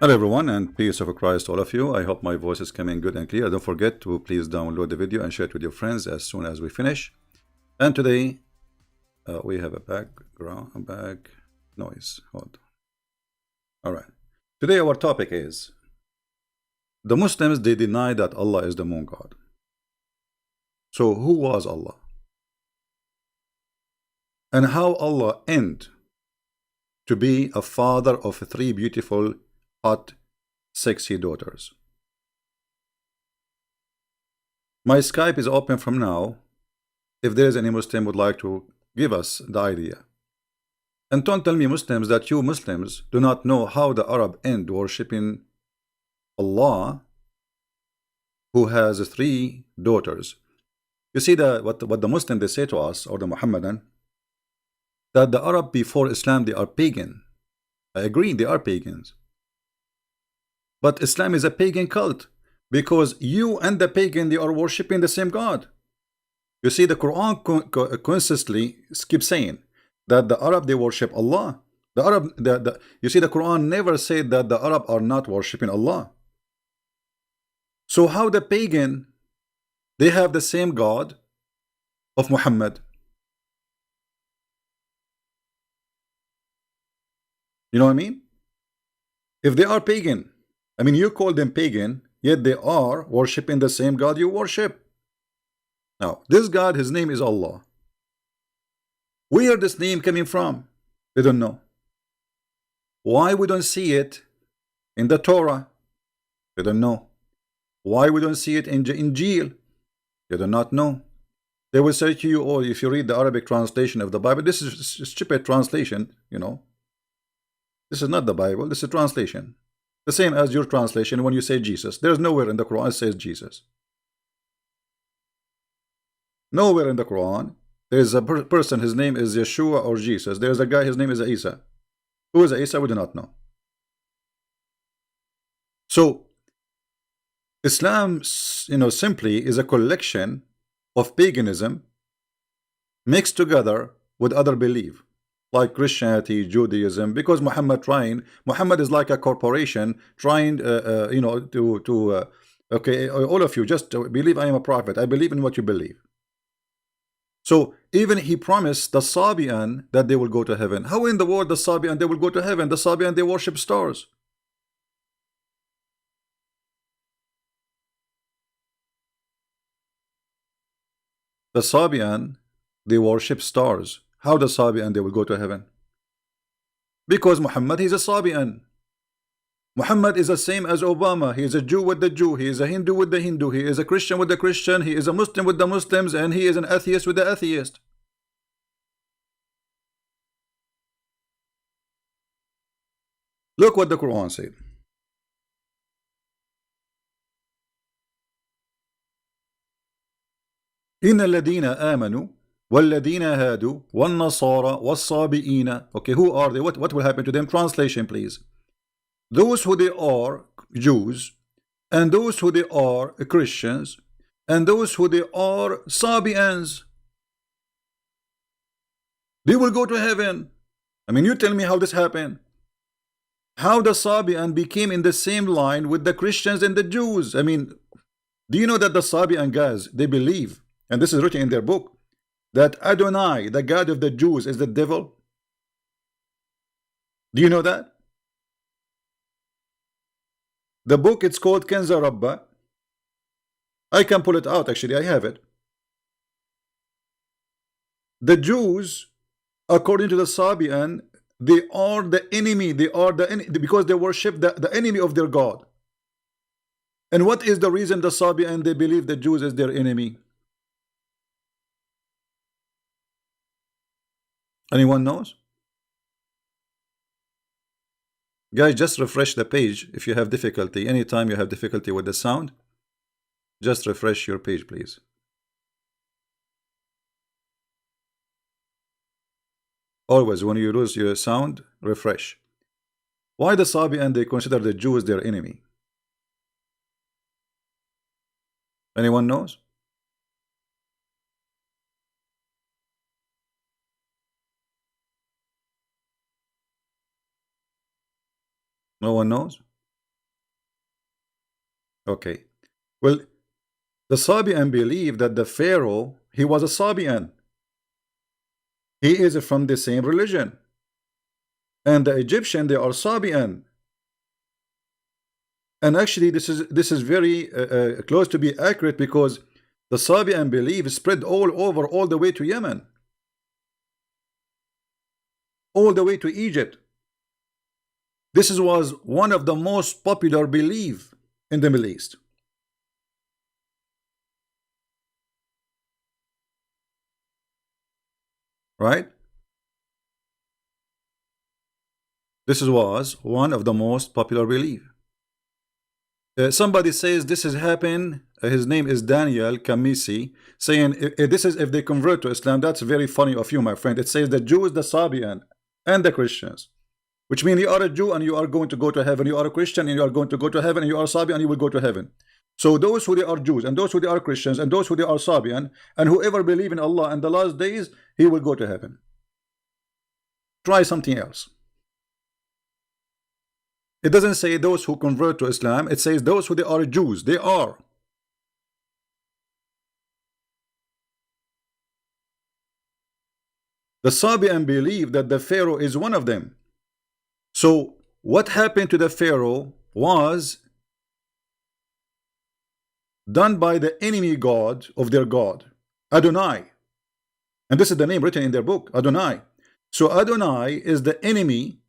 Hello everyone, and peace of Christ to all of you. I hope my voice is coming good and clear. Don't forget to please download the video and share it with your friends as soon as we finish. And today we have a back noise. Hold on. All right. Today our topic is the Muslims. They deny that Allah is the moon god. So who was Allah? And how Allah end to be a father of three beautiful, hot, sexy daughters? My Skype is open from now. If there is any Muslim would like to give us the idea. And don't tell me, Muslims, that you Muslims do not know how the Arab end worshipping Allah, who has three daughters. You see what the Muslim they say to us, or the Muhammadan, that the Arab before Islam they are pagan. I agree, they are pagans. But Islam is a pagan cult, because you and the pagan they are worshipping the same God. You see, the Quran consistently keeps saying that the Arab they worship Allah. The Arab, you see, the Quran never said that the Arab are not worshipping Allah. So how the pagan they have the same God of Muhammad? You know what I mean? If they are pagan, I mean, you call them pagan, yet they are worshipping the same God you worship. Now, this God, his name is Allah. Where this name coming from? They don't know. Why we don't see it in the Torah? They don't know. Why we don't see it in Injil? They do not know. They will say to you, oh, if you read the Arabic translation of the Bible, this is a stupid translation, you know. This is not the Bible, this is a translation. The same as your translation when you say Jesus. There's nowhere in the Quran it says Jesus. Nowhere in the Quran there is a person, his name is Yeshua or Jesus. There is a guy, his name is Isa. Who is Isa? We do not know. So Islam, simply is a collection of paganism mixed together with other belief, like Christianity, Judaism. Because Muhammad is like a corporation trying, okay, all of you just believe I am a prophet. I believe in what you believe. So even he promised the Sabian that they will go to heaven. How in the world the Sabian they will go to heaven? The Sabian they worship stars. The Sabian they worship stars. How the Sabian they will go to heaven? Because Muhammad he's a Sabian. Muhammad is the same as Obama. He is a Jew with the Jew. He is a Hindu with the Hindu. He is a Christian with the Christian. He is a Muslim with the Muslims. And he is an atheist with the atheist. Look what the Quran said. إن الذين آمنوا والذين هادوا والنصارى والصابئين. Okay, who are they? What will happen to them? Translation, please. Those who they are Jews, and those who they are Christians, and those who they are Sabians, they will go to heaven. I mean, you tell me how this happened. How the Sabian became in the same line with the Christians and the Jews. I mean, do you know that the Sabian guys, they believe, and this is written in their book, that Adonai, the God of the Jews, is the devil? Do you know that? The book, it's called Kenza Rabba. I can pull it out, actually, I have it. The Jews, according to the Sabian, they are the enemy. They are the enemy because they worship the enemy of their God. And what is the reason the Sabian they believe the Jews is their enemy? Anyone knows? Guys, just refresh the page if you have difficulty. Anytime you have difficulty with the sound, just refresh your page, please. Always, when you lose your sound, refresh. Why the Sabian they consider the Jews their enemy? Anyone knows? No one knows? Okay. Well, the Sabian believe that the Pharaoh, he was a Sabian. He is from the same religion. And the Egyptian, they are Sabian. And actually, this is very close to be accurate, because the Sabian belief spread all over, all the way to Yemen, all the way to Egypt. This was one of the most popular belief in the Middle East. Right? This was one of the most popular belief. Somebody says this has happened. His name is Daniel Kamisi, saying this is if they convert to Islam. That's very funny of you, my friend. It says the Jews, the Sabian, and the Christians, which means you are a Jew and you are going to go to heaven. You are a Christian and you are going to go to heaven. And you are Sabian and you will go to heaven. So those who they are Jews and those who they are Christians and those who they are Sabian and whoever believe in Allah and the last days, he will go to heaven. Try something else. It doesn't say those who convert to Islam. It says those who they are Jews. They are. The Sabian believe that the Pharaoh is one of them. So what happened to the Pharaoh was done by the enemy god of their god, Adonai. And this is the name written in their book, Adonai. So Adonai is the enemy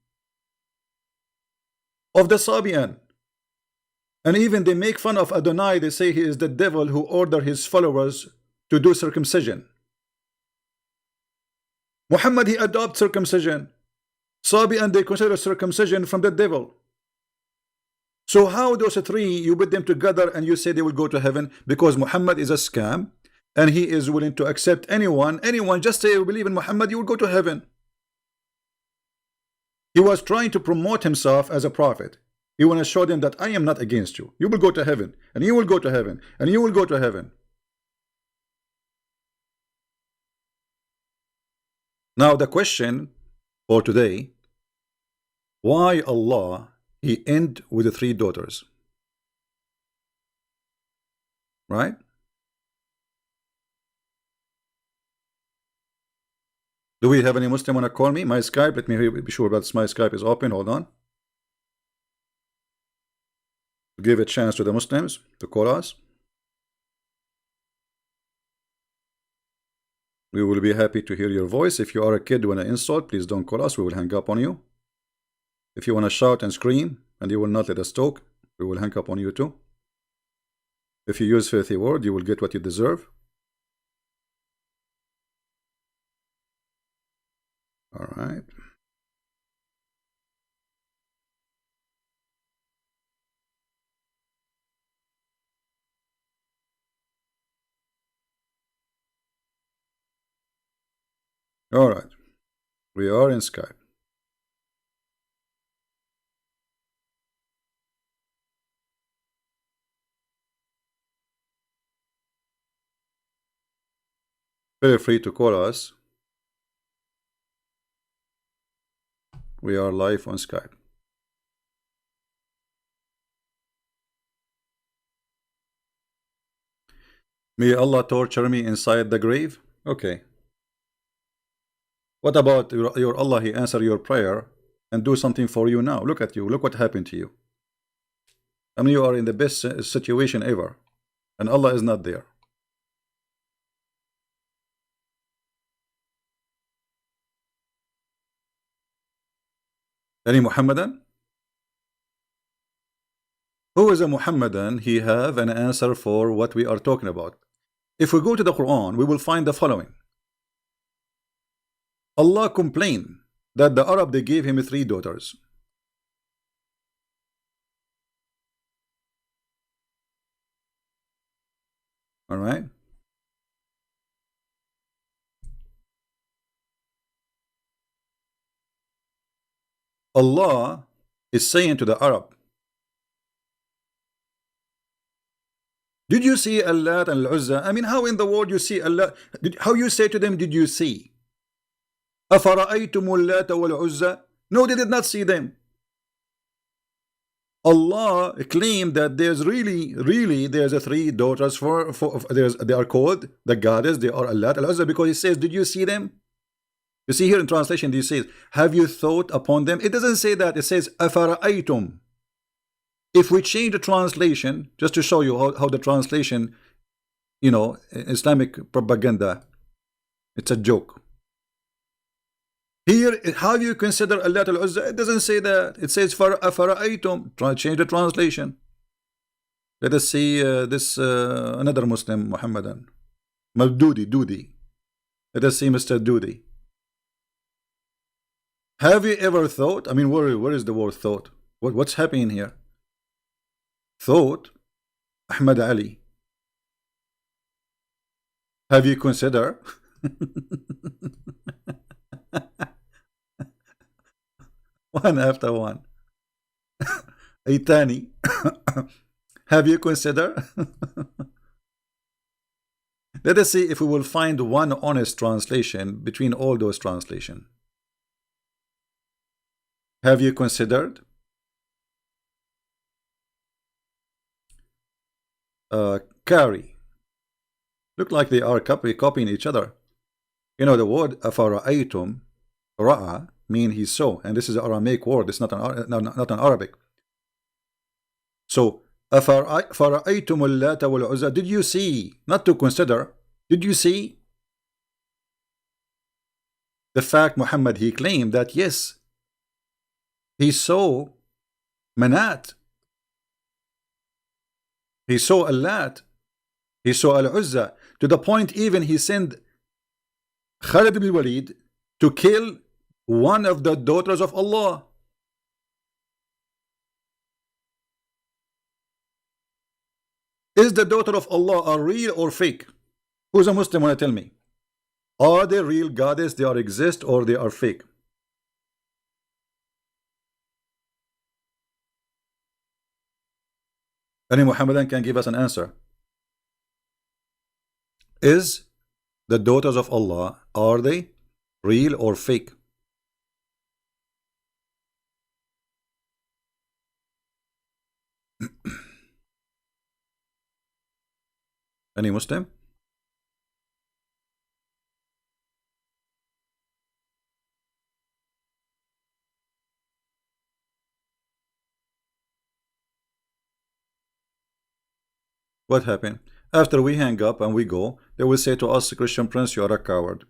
of the Sabian. And even they make fun of Adonai. They say he is the devil who ordered his followers to do circumcision. Muhammad, he adopted circumcision. Sabian, they consider circumcision from the devil. So how those three, you put them together and you say they will go to heaven? Because Muhammad is a scam and he is willing to accept anyone. Just say you believe in Muhammad, you will go to heaven. He was trying to promote himself as a prophet. He want to show them that I am not against you. You will go to heaven, and you will go to heaven, and you will go to heaven. Now the question for today, why Allah he end with the 3 daughters? Right? Do we have any Muslim want to call me? My Skype, let me be sure that my Skype is open. Hold on. Give a chance to the Muslims to call us. We will be happy to hear your voice. If you are a kid when I insult, please don't call us. We will hang up on you. If you want to shout and scream and you will not let us talk, we will hang up on you too. If you use filthy word, you will get what you deserve. All right. All right. We are in Skype. Feel free to call us. We are live on Skype. May Allah torture me inside the grave? Okay. What about your Allah? He answer your prayer and do something for you now. Look at you. Look what happened to you. I mean, you are in the best situation ever. And Allah is not there. Any Muhammadan? Who is a Muhammadan? He have an answer for what we are talking about. If we go to the Quran, we will find the following. Allah complained that the Arab, they gave him 3 daughters. All right. Allah is saying to the Arab, did you see Allat and Al-Uzza? I mean, how in the world you see Allah? How you say to them, did you see? أَفَرَأَيْتُمُ اللَّاتَ وَالْعُزَّى? No, they did not see them. Allah claimed that there's really there's a three daughters for they are called the goddess, they are Allah al-Uzza, because he says, did you see them? You see here in translation, he says, have you thought upon them? It doesn't say that, it says afara'aytum. If we change the translation, just to show you how the translation, you know, Islamic propaganda, it's a joke. Here, how you consider Allah al-Uzza? It doesn't say that. It says fara'aytum. Try to change the translation. Let us see this another Muslim, Muhammadan. Dudi. Let us see Mr. Dudi. Have you ever thought? I mean, where is the word thought? What's happening here? Thought, Ahmad Ali. Have you considered? One after one. Aitani. Have you considered? Let us see if we will find one honest translation between all those translations. Have you considered? Carry. Look like they are copying each other. You know the word afara'aytum, ra'a, mean he saw, and this is an Aramaic word. It's not an Arabic. So afara'aytum al-Lata wal-Uzza. Did you see? Not to consider. Did you see? The fact Muhammad, he claimed that yes, he saw Manat, he saw Al-Lat, he saw Al-Uzza, to the point even he sent Khalid ibn Walid to kill one of the daughters of Allah. Is the daughter of Allah a real or fake? Who's a Muslim want to tell me? Are they real goddess, they are exist, or they are fake? Any Muhammadan can give us an answer. Is the daughters of Allah, are they real or fake? Any Muslim? What happened? After we hang up and we go, they will say to us, Christian Prince, you are a coward.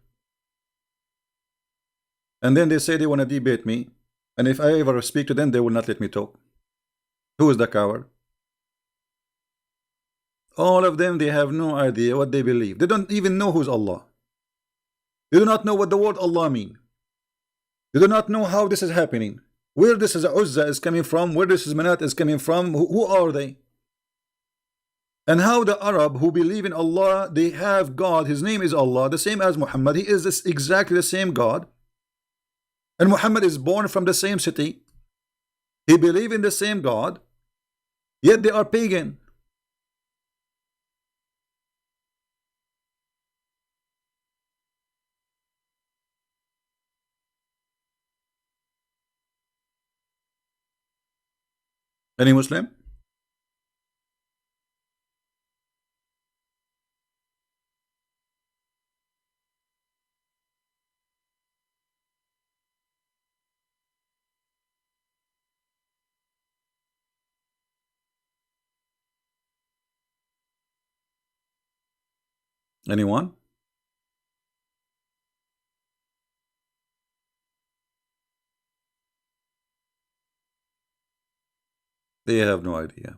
And then they say they want to debate me, and if I ever speak to them, they will not let me talk. Who is the coward? All of them, they have no idea what they believe. They don't even know who's Allah. They do not know what the word Allah means. They do not know how this is happening. Where this is Uzza is coming from, where this is Manat is coming from, who are they? And how the Arab who believe in Allah, they have God, his name is Allah, the same as Muhammad. He is exactly the same God. And Muhammad is born from the same city. He believe in the same God, yet they are pagan. Any Muslim? Anyone? They have no idea.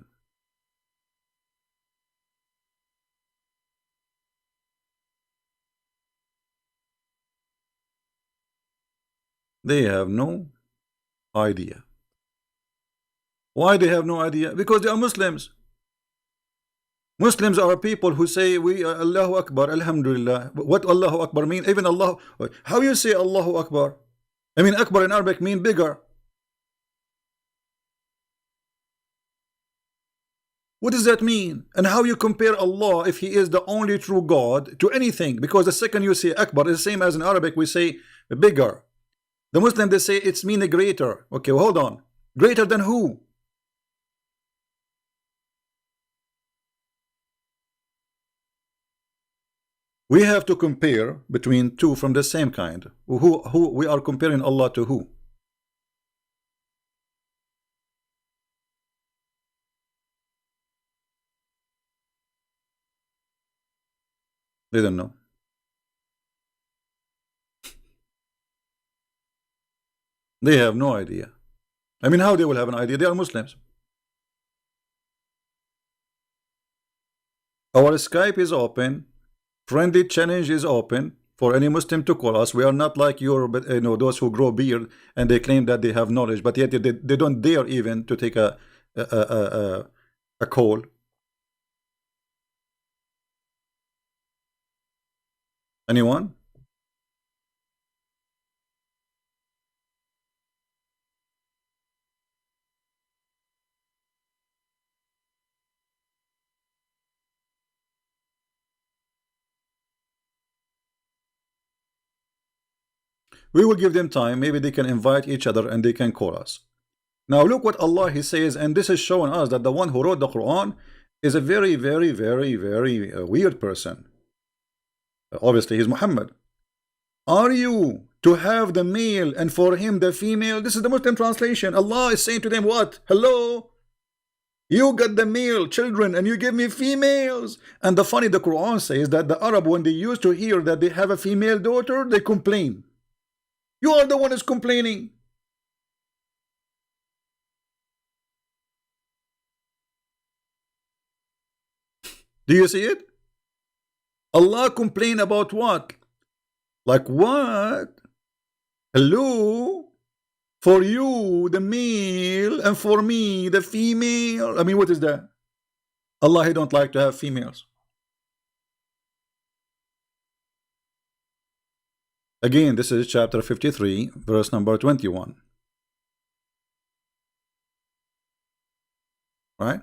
They have no idea. Why they have no idea? Because they are Muslims. Muslims are people who say we Allahu Akbar, Alhamdulillah. What Allahu Akbar mean? Even Allah, how you say Allahu Akbar? I mean Akbar in Arabic mean bigger. What does that mean? And how you compare Allah, if he is the only true God, to anything? Because the second you say Akbar is the same as in Arabic we say bigger. The Muslim, they say it's mean greater. Okay, well, hold on. Greater than who? We have to compare between two from the same kind. Who we are comparing Allah to who? They don't know. They have no idea. I mean, how they will have an idea? They are Muslims. Our Skype is open. Friendly challenge is open for any Muslim to call us. We are not like your, those who grow beard and they claim that they have knowledge, but yet they don't dare even to take a call. Anyone? We will give them time. Maybe they can invite each other and they can call us. Now look what Allah He says, and this is showing us that the one who wrote the Quran is a very, very, very, very weird person. Obviously, he's Muhammad. Are you to have the male and for him the female? This is the Muslim translation. Allah is saying to them, what? Hello? You got the male children and you give me females. And the Quran says that the Arab, when they used to hear that they have a female daughter, they complain. You are the one who's complaining. Do you see it? Allah complain about what? Like what? Hello? For you, the male, and for me, the female. I mean, what is that? Allah, He don't like to have females. Again, this is chapter 53, verse number 21. Right?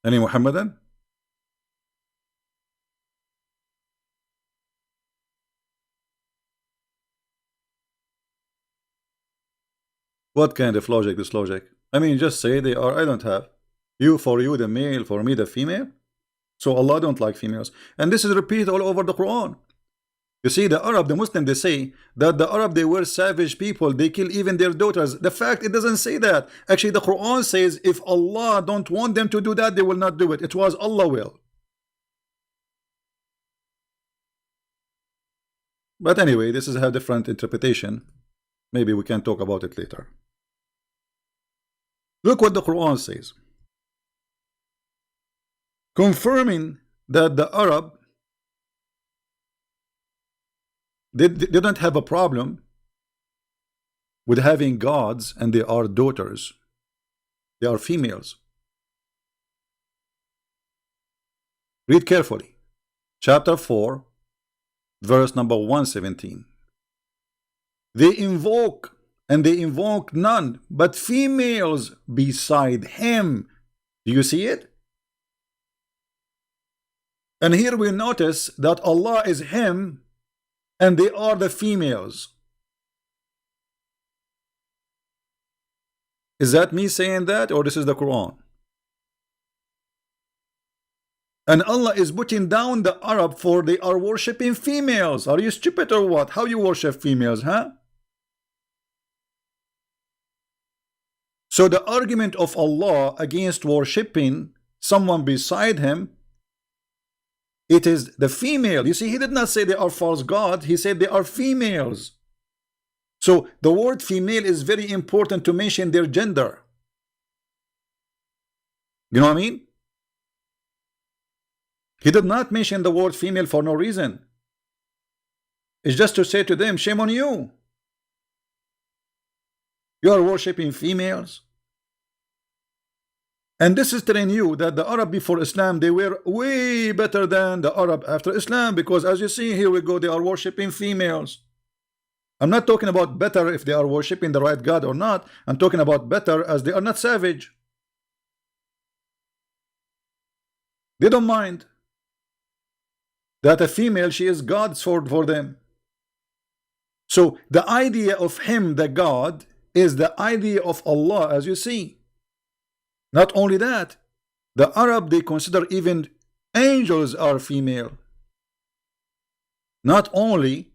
Any Muhammadan? What kind of logic is logic? I mean, just say they are, I don't have. You for you the male, for me the female. So Allah don't like females. And this is repeated all over the Quran. You see, the Arab, the Muslim, they say that the Arab, they were savage people. They kill even their daughters. The fact, it doesn't say that. Actually, the Quran says if Allah don't want them to do that, they will not do it. It was Allah will. But anyway, this is a different interpretation. Maybe we can talk about it later. Look what the Quran says. Confirming that the Arab, they don't have a problem with having gods and they are daughters. They are females. Read carefully. Chapter 4, verse number 117. They invoke, and they invoke none but females beside him. Do you see it? And here we notice that Allah is him and they are the females. Is that me saying that, or this is the Quran? And Allah is putting down the Arab for they are worshipping females. Are you stupid or what? How you worship females, huh? So the argument of Allah against worshipping someone beside him, it is the female. You see, He did not say they are false gods. He said they are females. So the word female is very important to mention their gender. You know what I mean? He did not mention the word female for no reason. It's just to say to them, shame on you. You are worshipping females. And this is telling you that the Arab before Islam, they were way better than the Arab after Islam, because as you see, here we go, they are worshipping females. I'm not talking about better if they are worshipping the right God or not. I'm talking about better as they are not savage. They don't mind that a female, she is God's for them. So the idea of him, the God, is the idea of Allah, as you see. Not only that, the Arab, they consider even angels are female. Not only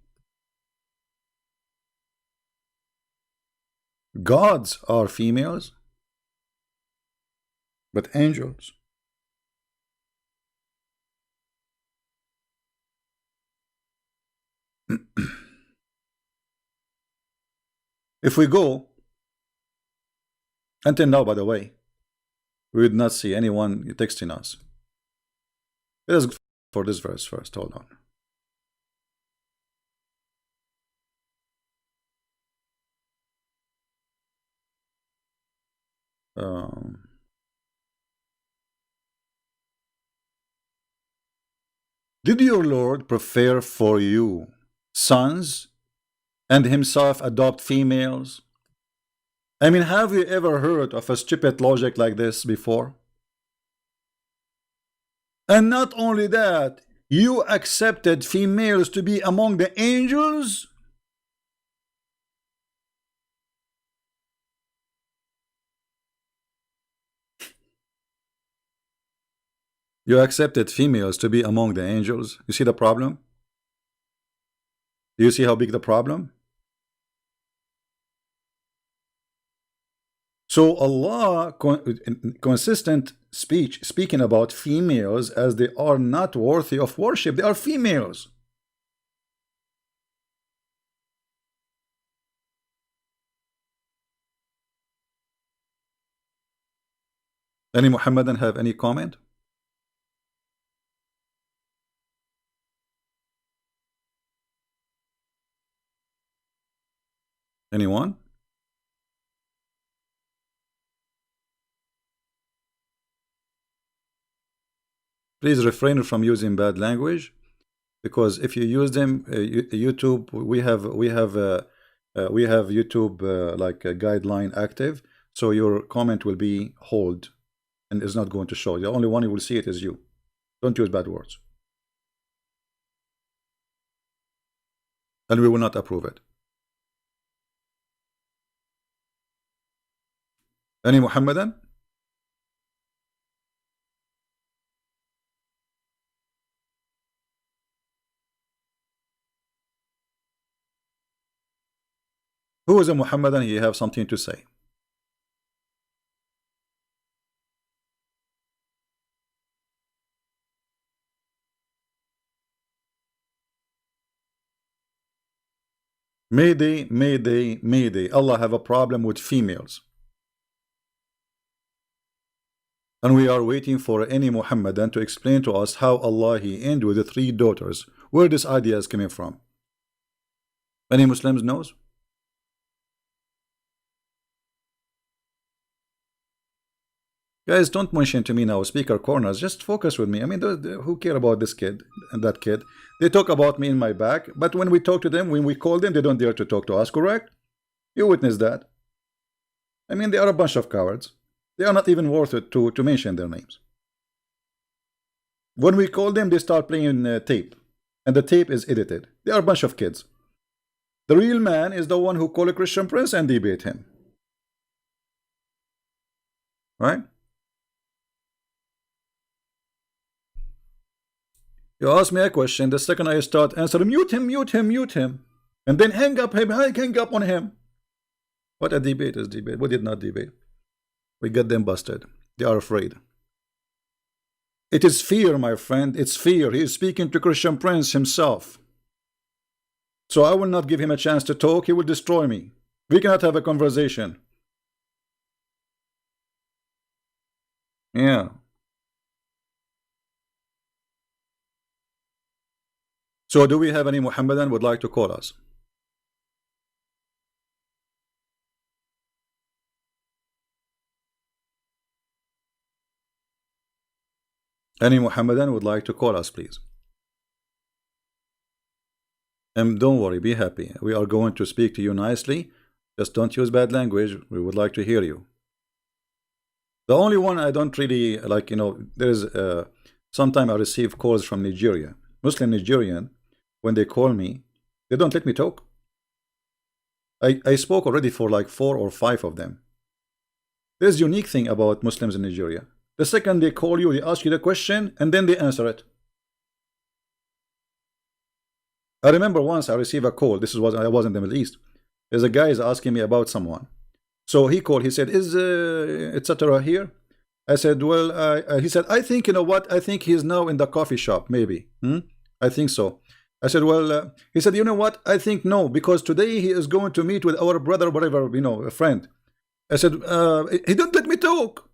gods are females, but angels. If we go, until now, by the way, we would not see anyone texting us. Let us go for this verse first. Hold on. Did your Lord prefer for you sons and himself adopt females? I mean, have you ever heard of a stupid logic like this before? And not only that, you accepted females to be among the angels? You accepted females to be among the angels. You see the problem? Do you see how big the problem? So Allah, consistent speech, speaking about females as they are not worthy of worship. They are females. Any Muhammadan have any comment? Anyone? Please refrain from using bad language, because if you use them, YouTube, we have YouTube like a guideline active, so your comment will be hold and is not going to show. The only one who will see it is you. Don't use bad words, and we will not approve it. Any Muhammadan? Who is a Muhammadan? He have something to say. Mayday, mayday, mayday. Allah have a problem with females. And we are waiting for any Muhammadan to explain to us how Allah He ended with the 3 daughters. Where this idea is coming from? Any Muslims knows? Guys, don't mention to me now speaker corners. Just focus with me. I mean, who care about this kid and that kid? They talk about me in my back, but when we talk to them, when we call them, they don't dare to talk to us, correct? You witness that. I mean, they are a bunch of cowards. They are not even worth it to mention their names. When we call them, they start playing tape, and the tape is edited. They are a bunch of kids. The real man is the one who call a Christian Prince and debate him. Right? You ask me a question, the second I start answering, mute him, mute him, mute him, and then hang up on him. What a debate is debate. We did not debate. We get them busted. They are afraid. It is fear, my friend. It's fear. He is speaking to Christian Prince himself. So I will not give him a chance to talk. He will destroy me. We cannot have a conversation. Yeah. So do we have any Muhammadan would like to call us? Any Muhammadan would like to call us, please? And don't worry, be happy. We are going to speak to you nicely. Just don't use bad language. We would like to hear you. The only one I don't really like, you know, there's sometimes I receive calls from Nigeria, Muslim Nigerian. When they call me, they don't let me talk. I spoke already for like 4 or 5 of them. There's a unique thing about Muslims in Nigeria. The second they call you, they ask you the question, and then they answer it. I remember once I received a call. This was I was in the Middle East. There's a guy is asking me about someone. So he called. He said, "Is etc. here?" I said, "Well," he said, "I think, you know what? I think he's now in the coffee shop. Maybe. I think so." I said, "Well," he said, "You know what? I think no, because today he is going to meet with our brother, whatever, you know, a friend." I said, "He don't let me talk."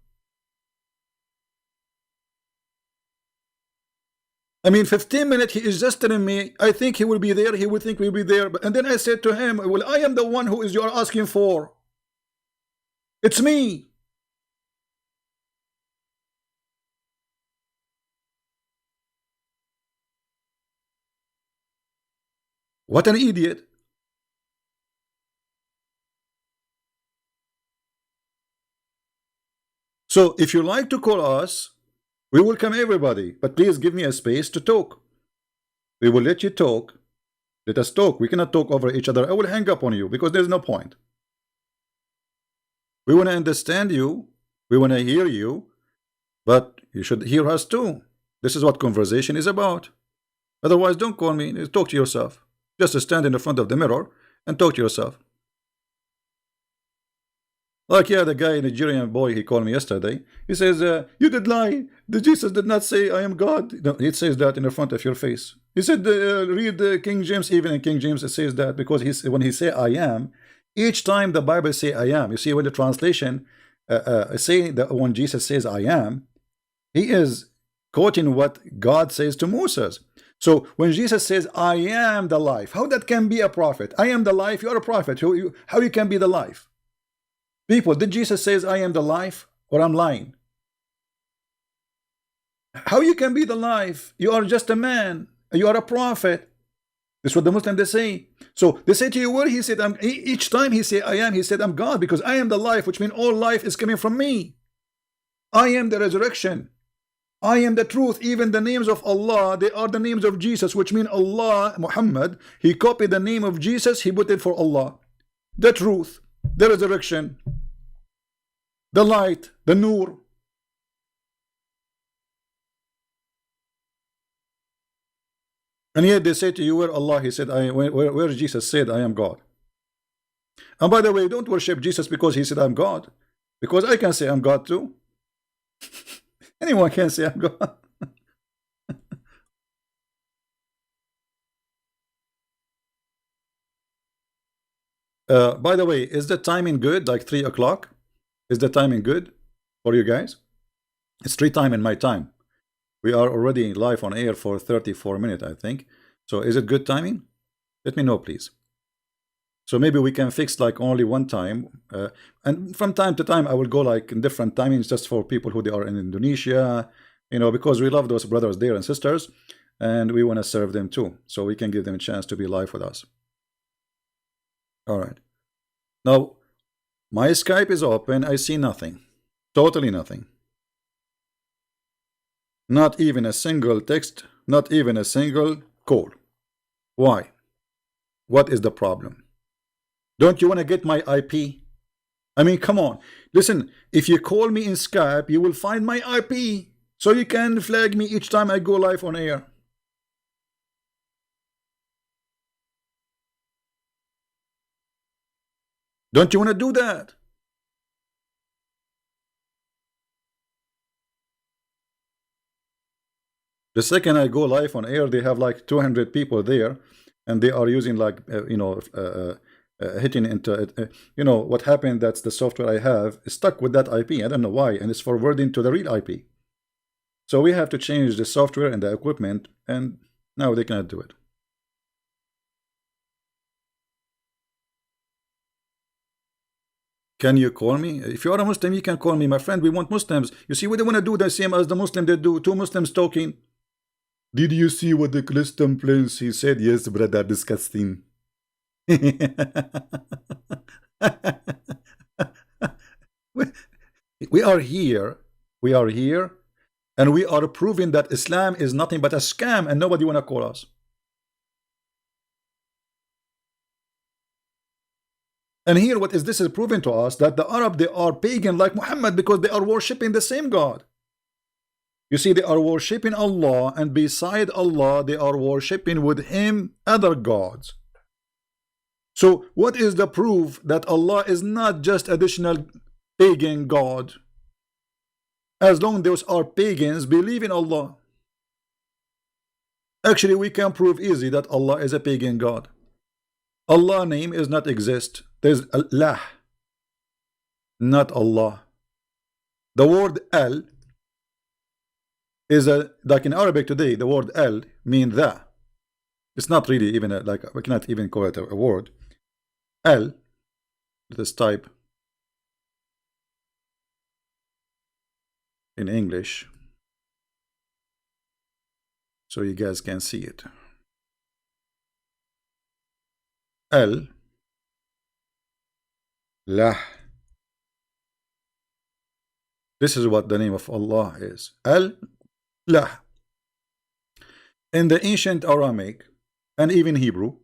I mean, 15 minutes, he is just telling me, I think he will be there, he will think we'll be there. And then I said to him, well, I am the one who is you're asking for. It's me. What an idiot. So if you like to call us, we welcome everybody, but please give me a space to talk. We will let you talk. Let us talk. We cannot talk over each other. I will hang up on you because there's no point. We want to understand you. We want to hear you. But you should hear us too. This is what conversation is about. Otherwise, don't call me. Talk to yourself. Just stand in the front of the mirror and talk to yourself. Like, yeah, the guy, Nigerian boy, he called me yesterday. He says, you did lie. The Jesus did not say, I am God. No, it says that in the front of your face. He said, read King James. Even in King James, it says that because when he say I am, each time the Bible say I am, you see when the translation say that when Jesus says I am, he is quoting what God says to Moses. So when Jesus says I am the life, how that can be a prophet? I am the life, you are a prophet. How you can be the life? People, did Jesus says I am the life, or I'm lying? How you can be the life? You are just a man. You are a prophet. This is what the Muslims they say. So they say to you, where he said, each time he say I am, he said I'm God because I am the life, which means all life is coming from me. I am the resurrection. I am the truth. Even the names of Allah, they are the names of Jesus, which mean Allah, Muhammad, he copied the name of Jesus, he put it for Allah. The truth, the resurrection, the light, the nur. And yet they say to you, where Allah, he said, where Jesus said, I am God. And by the way, don't worship Jesus because he said, I'm God. Because I can say I'm God too. Anyone can say I'm God. By the way, is the timing good? Like 3 o'clock? Is the timing good for you guys? It's 3 time in my time. We are already live on air for 34 minutes, I think. So is it good timing? Let me know, please. So maybe we can fix like only one time. And from time to time, I will go like in different timings just for people who they are in Indonesia, you know, because we love those brothers there and sisters. And we want to serve them too. So we can give them a chance to be live with us. All right. Now, my Skype is open. I see nothing. Totally nothing. Not even a single text. Not even a single call. Why? What is the problem? Don't you want to get my IP? I mean, come on. Listen, if you call me in Skype, you will find my IP. So you can flag me each time I go live on air. Don't you want to do that? The second I go live on air, they have like 200 people there, and they are using like, hitting into it. You know, what happened, that's the software I have is stuck with that IP. I don't know why, and it's forwarding to the real IP. So we have to change the software and the equipment, and now they cannot do it. Can you call me? If you are a Muslim, you can call me, my friend. We want Muslims. You see, we don't want to do the same as the Muslim they do. 2 Muslims talking. Did you see what the Christian prince he said? Yes, brother, disgusting. We are here. We are here. And we are proving that Islam is nothing but a scam, and nobody want to call us. And here, what is this is proving to us that the Arab, they are pagan like Muhammad because they are worshipping the same God. You see, they are worshipping Allah, and beside Allah, they are worshipping with Him other gods. So, what is the proof that Allah is not just additional pagan God? As long as those are pagans, believe in Allah. Actually, we can prove easy that Allah is a pagan God. Allah name is not exist. There's Allah, not Allah. The word Al is like in Arabic today. The word Al means the. It's not really even like we cannot even call it a word. Al. Let us type in English so you guys can see it. Al. Lah. This is what the name of Allah is. Al-Lah. In the ancient Aramaic and even Hebrew,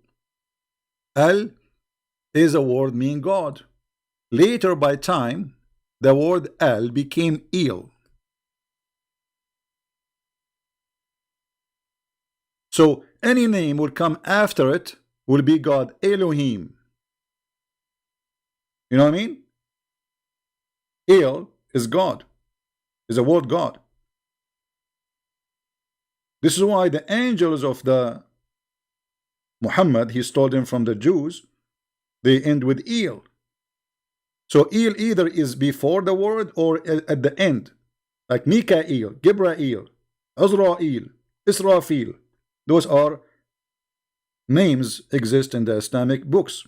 Al is a word meaning God. Later by time, the word Al became Il. So any name will come after it will be God. Elohim. You know what I mean? El is God, is a word God. This is why the angels of the Muhammad, he stole them from the Jews, they end with El. So El either is before the word or at the end, like Mikael, Gibrael, Azrael, Israfil. Those are names exist in the Islamic books.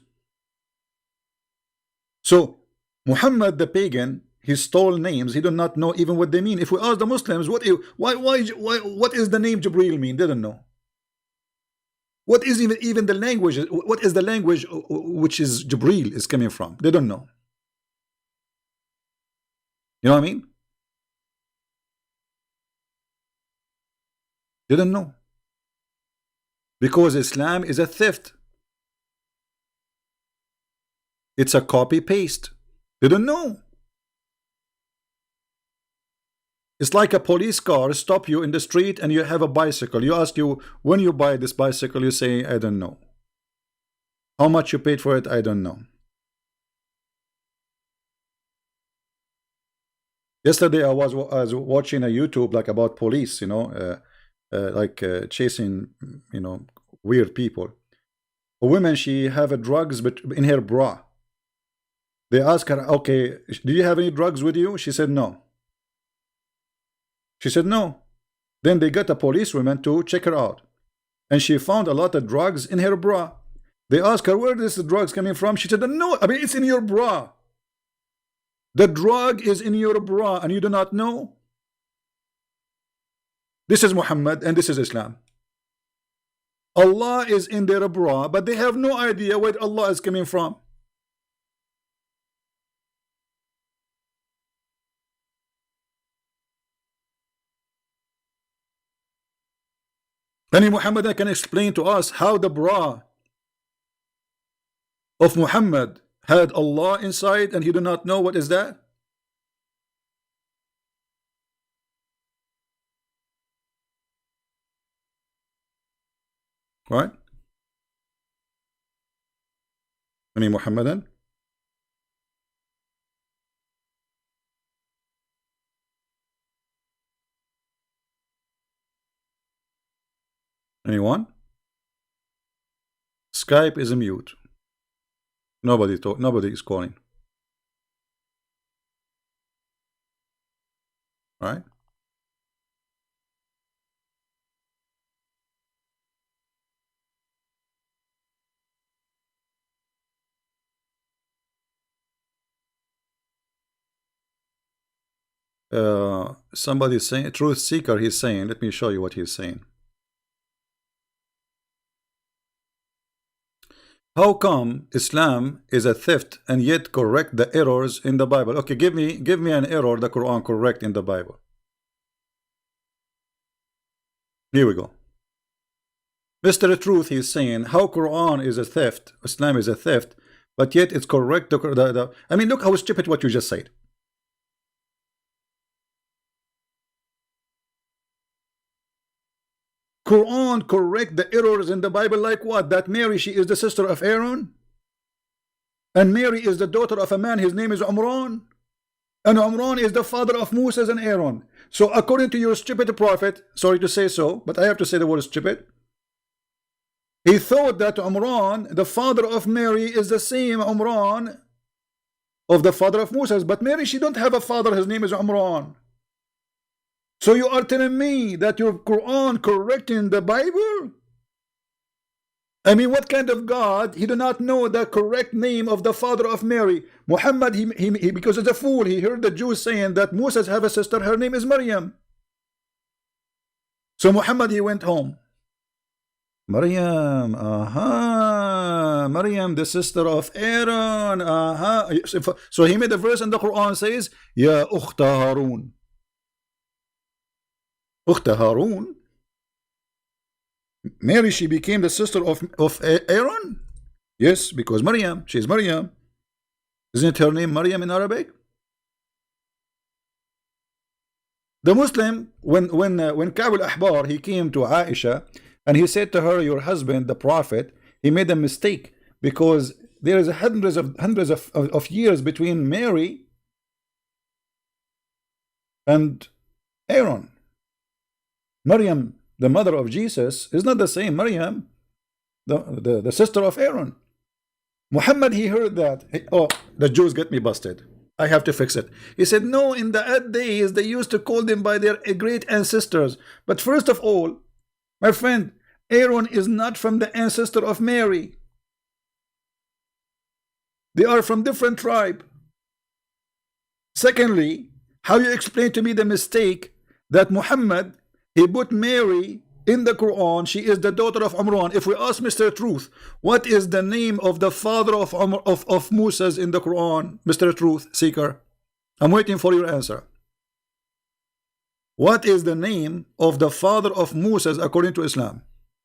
So Muhammad the pagan, he stole names. He did not know even what they mean. If we ask the Muslims, what is the name Jibril mean? They don't know. What is even the language? What is the language which is Jibril is coming from? They don't know. You know what I mean? They don't know. Because Islam is a theft. It's a copy paste. They don't know. It's like a police car stop you in the street and you have a bicycle. You ask you, when you buy this bicycle, you say, I don't know. How much you paid for it, I don't know. Yesterday I was watching a YouTube like about police, you know, chasing, you know, weird people. A woman, she have a drugs but in her bra. They ask her, okay, do you have any drugs with you? She said no. She said no. Then they got a policewoman to check her out, and she found a lot of drugs in her bra. They asked her, where is the drugs coming from? She said, no, I mean, it's in your bra. The drug is in your bra and you do not know. This is Muhammad and this is Islam. Allah is in their bra, but they have no idea where Allah is coming from. Any Muhammad can explain to us how the bra of Muhammad had Allah inside and he do not know what is that? Right? Any Muhammadan? Anyone? Skype is a mute. Nobody is calling. Right? Somebody is saying, Truth Seeker, he's saying, let me show you what he's saying. How come Islam is a theft and yet correct the errors in the Bible? Okay, give me an error the Quran correct in the Bible. Here we go. Mr. Truth, he's saying how Quran is a theft, Islam is a theft, but yet it's correct. I mean, look how stupid what you just said. Quran correct the errors in the Bible, like what? That Mary, she is the sister of Aaron, and Mary is the daughter of a man, his name is Umran, and Umran is the father of Moses and Aaron. So according to your stupid prophet, sorry to say so, but I have to say the word stupid, he thought that Umran, the father of Mary, is the same Umran of the father of Moses, but Mary, she don't have a father, his name is Umran. So you are telling me that your Quran correcting the Bible? I mean, what kind of God? He do not know the correct name of the father of Mary. Muhammad, he because he's a fool, he heard the Jews saying that Moses have a sister, her name is Maryam. So Muhammad, he went home. Maryam, Maryam, the sister of Aaron, So he made a verse in the Quran says, Ya Ukhta Harun. Ukhta Harun? Mary, she became the sister of Aaron? Yes, because Maryam, she's Maryam. Isn't her name Maryam in Arabic? The Muslim, when Ka'b al-Ahbar, he came to Aisha and he said to her, your husband, the Prophet, he made a mistake because there is hundreds of years between Mary and Aaron. Maryam, the mother of Jesus, is not the same Maryam, the sister of Aaron. Muhammad, he heard that. Oh, the Jews get me busted. I have to fix it. He said, no, in the old days, they used to call them by their great ancestors. But first of all, my friend, Aaron is not from the ancestor of Mary. They are from different tribe. Secondly, how you explain to me the mistake that Muhammad, he put Mary in the Quran, she is the daughter of Umran. If we ask Mr. Truth, what is the name of the father of Moses in the Quran, Mr. Truth Seeker? I'm waiting for your answer. What is the name of the father of Moses according to Islam?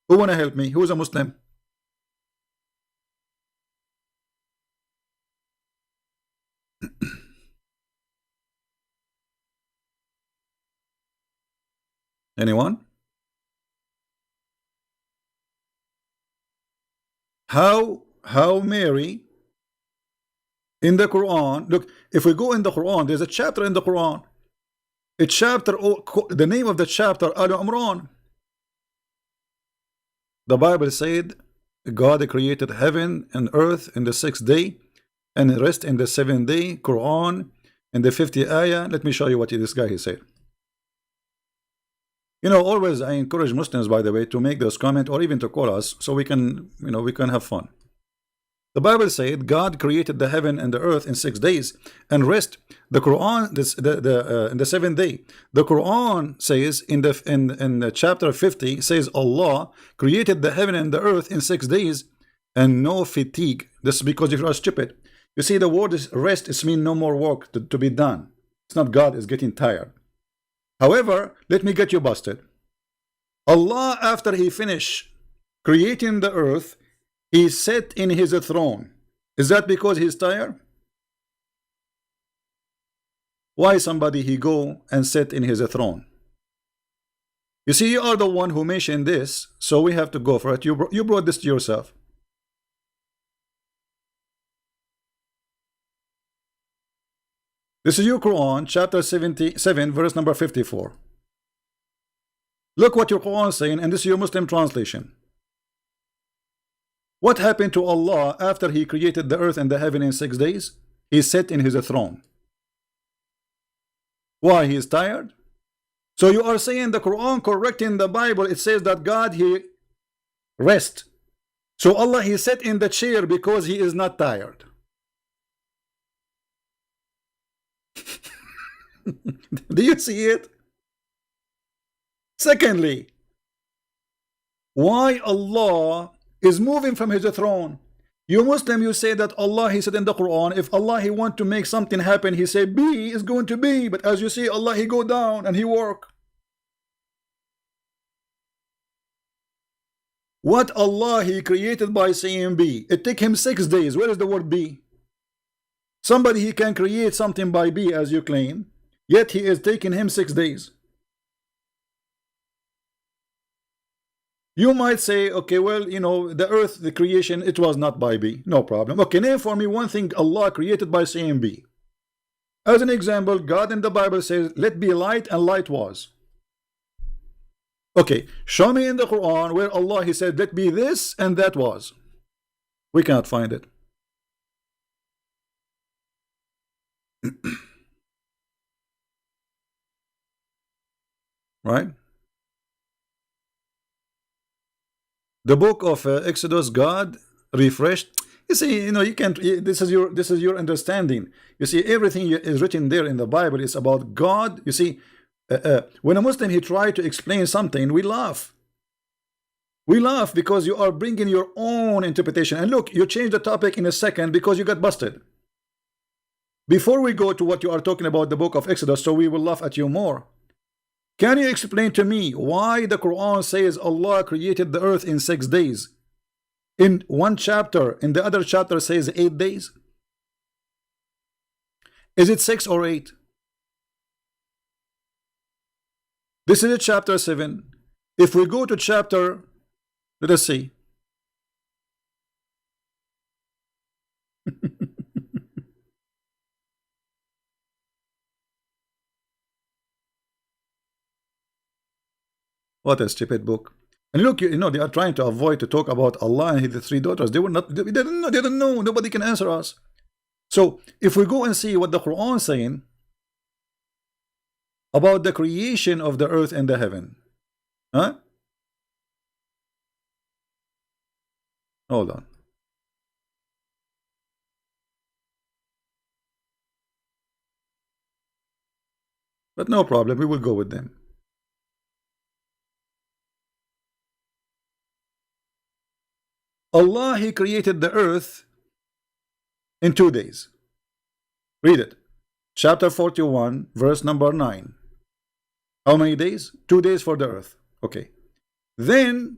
Who wanna help me? Who is a Muslim? Anyone? How Mary in the Quran, look, if we go in the Quran, there's a chapter in the Quran. A chapter, the name of the chapter, Al Imran. The Bible said God created heaven and earth in the 6th day and rest in the 7th day. Quran in the 50th ayah. Let me show you what this guy he said. You know, always I encourage Muslims, by the way, to make those comments or even to call us so we can, you know, we can have fun. The Bible said God created the heaven and the earth in 6 days and rest. The Quran, in the 7th day. The Quran says in the chapter 50 says Allah created the heaven and the earth in 6 days and no fatigue. This is because if you are stupid. You see, the word is rest. It means no more work to be done. It's not God is getting tired. However, let me get you busted. Allah, after he finished creating the earth, he sat in his throne. Is that because he's tired? Why somebody he go and sit in his throne? You see, you are the one who mentioned this, so we have to go for it. You brought this to yourself. This is your Quran, chapter 77, verse number 54. Look what your Quran is saying, and this is your Muslim translation. What happened to Allah after he created the earth and the heaven in 6 days? He sat in his throne. Why? He is tired? So you are saying the Quran correcting the Bible, it says that God, he rest. So Allah, he sat in the chair because he is not tired. Do you see it? Secondly, why Allah is moving from his throne? You Muslim, you say that Allah, he said in the Quran, if Allah, he want to make something happen, he say be is going to be. But as you see, Allah, he go down and he work. What Allah He created by saying be. It took Him 6 days. Where is the word be? Somebody He can create something by be, as you claim, yet He is taking Him 6 days. You might say, okay, well, you know, the earth, the creation, it was not by be. No problem. Okay, name for me one thing Allah created by saying be. As an example, God in the Bible says, let be light, and light was. Okay, show me in the Quran where Allah He said, let be this, and that was. We cannot find it. Right? The book of Exodus, God refreshed. You see, you know, you can't. This is your understanding. You see, everything is written there in the Bible is about God. You see, when a Muslim he try to explain something, we laugh. We laugh because you are bringing your own interpretation. And look, you change the topic in a second because you got busted. Before we go to what you are talking about, the book of Exodus, so we will laugh at you more. Can you explain to me why the Quran says Allah created the earth in 6 days? In one chapter, in the other chapter says 8 days. Is it 6 or 8? This is chapter 7. If we go to chapter, let us see. What a stupid book. And look, you know, they are trying to avoid to talk about Allah and His 3 daughters. They were not, they didn't know. Nobody can answer us. So if we go and see what the Quran is saying about the creation of the earth and the heaven. Huh? Hold on. But no problem, we will go with them. Allah, He created the earth in 2 days. Read it. Chapter 41, verse number 9. How many days? 2 days for the earth. Okay. Then,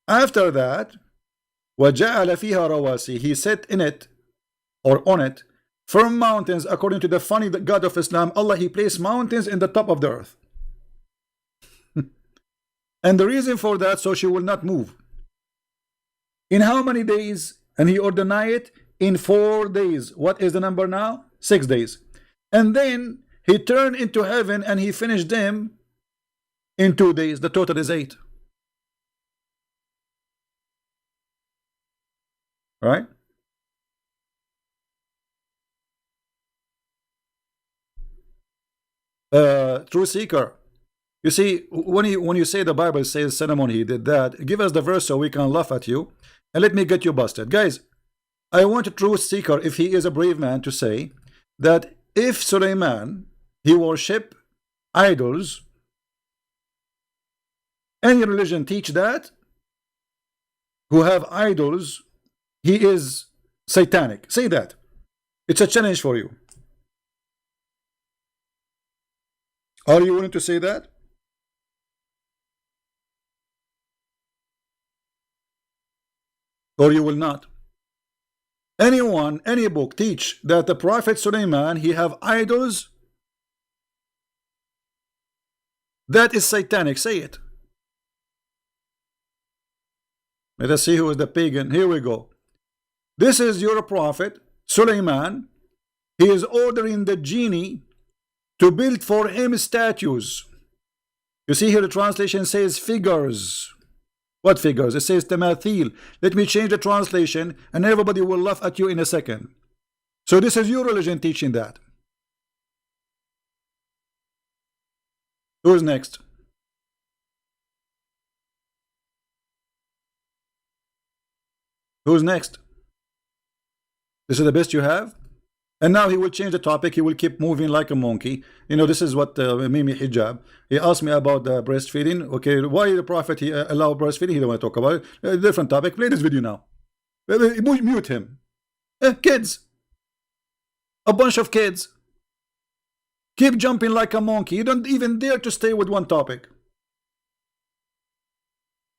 after that, وَجَعَلَ فِيهَا رَوَاسِي, He set in it, or on it, firm mountains. According to the funny God of Islam, Allah, He placed mountains in the top of the earth. And the reason for that, so she will not move. In how many days? And He ordained it in 4 days. What is the number now? 6 days. And then He turned into heaven and He finished them in 2 days. The total is 8. Right? True seeker. You see, when you say the Bible says Solomon he did that, give us the verse so we can laugh at you, and let me get you busted. Guys, I want a true seeker, if he is a brave man, to say that if Suleiman, he worship idols, any religion teach that, who have idols, he is satanic. Say that. It's a challenge for you. Are you willing to say that? Or you will not? Anyone, any book teach that the Prophet Suleiman, he have idols? That is satanic. Say it. Let us see who is the pagan. Here we go. This is your prophet Suleiman. He is ordering the genie to build for him statues. You see here the translation says figures. What figures? It says tamathil. Let me change the translation and everybody will laugh at you in a second. So this is your religion teaching that. Who's next? Who's next? This is the best you have? And now he will change the topic. He will keep moving like a monkey. You know, this is what Mimi Hijab. He asked me about the breastfeeding. Okay, why the Prophet he allowed breastfeeding? He don't want to talk about it. Different topic. Play this video now. Mute him. Kids. A bunch of kids. Keep jumping like a monkey. You don't even dare to stay with one topic.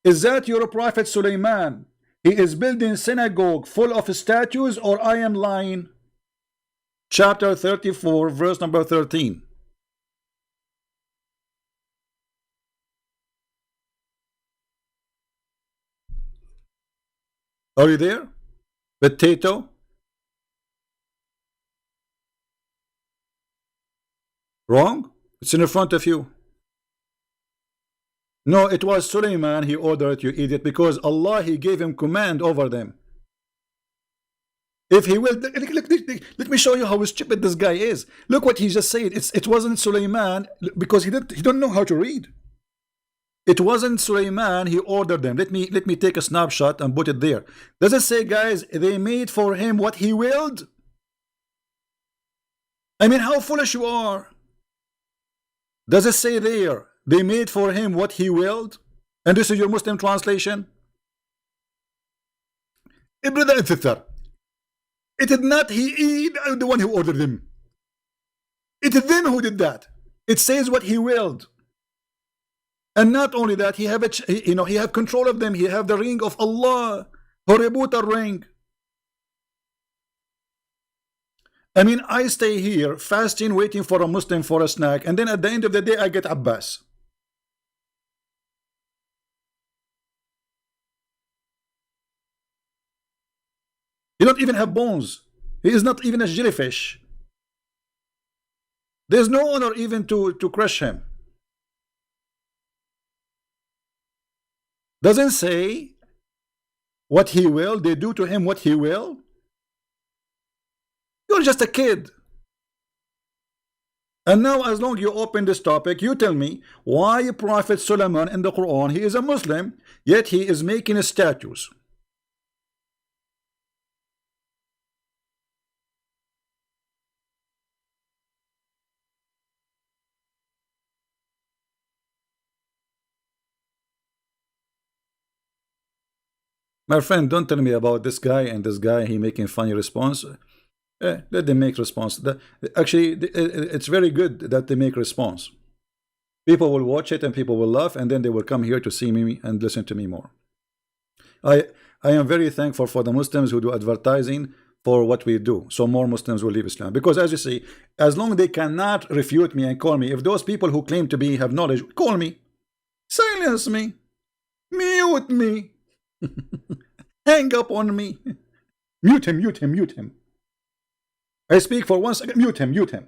Is that your prophet Suleiman? He is building synagogue full of statues, or I am lying? Chapter 34, verse number 13. Are you there? Potato? Wrong? It's in front of you. No, it was Suleiman. He ordered, you idiot, because Allah, He gave him command over them. If he will, let me show you how stupid this guy is. Look what he just said. It wasn't Suleiman, because he don't know how to read. It wasn't Suleiman. He ordered them. Let me take a snapshot and put it there. Does it say, guys, they made for him what he willed? I mean, how foolish you are. Does it say there, they made for him what he willed? And this is your Muslim translation? Brother and sister, it is not he the one who ordered them. It is them who did that. It says what he willed. And not only that, he have control of them. He have the ring of Allah. Horributa ring. I mean, I stay here fasting, waiting for a Muslim for a snack, and then at the end of the day, I get Abbas. He don't even have bones. He is not even a jellyfish. There's no honor even to crush him. Doesn't say what he will. They do to him what he will. You're just a kid. And now, as long as you open this topic, you tell me why Prophet Solomon in the Quran, he is a Muslim, yet he is making statues. My friend, don't tell me about this guy and this guy, he making funny response. Let them make response. Actually, it's very good that they make response. People will watch it and people will laugh, and then they will come here to see me and listen to me more. I am very thankful for the Muslims who do advertising for what we do, so more Muslims will leave Islam. Because as you see, as long as they cannot refute me and call me, if those people who claim to be have knowledge, call me, silence me, mute me, hang up on me, mute him, mute him, mute him. I speak for 1 second, mute him, mute him.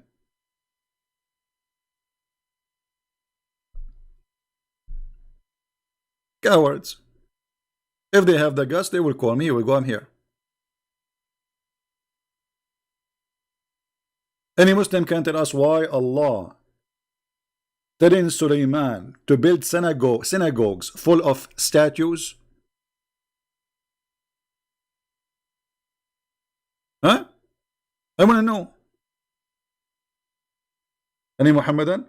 Cowards. If they have the guts, they will call me, you will go, I'm here. Any Muslim can tell us why Allah telling Suleiman to build synagogues full of statues? Huh? I want to know. Any Muhammadan?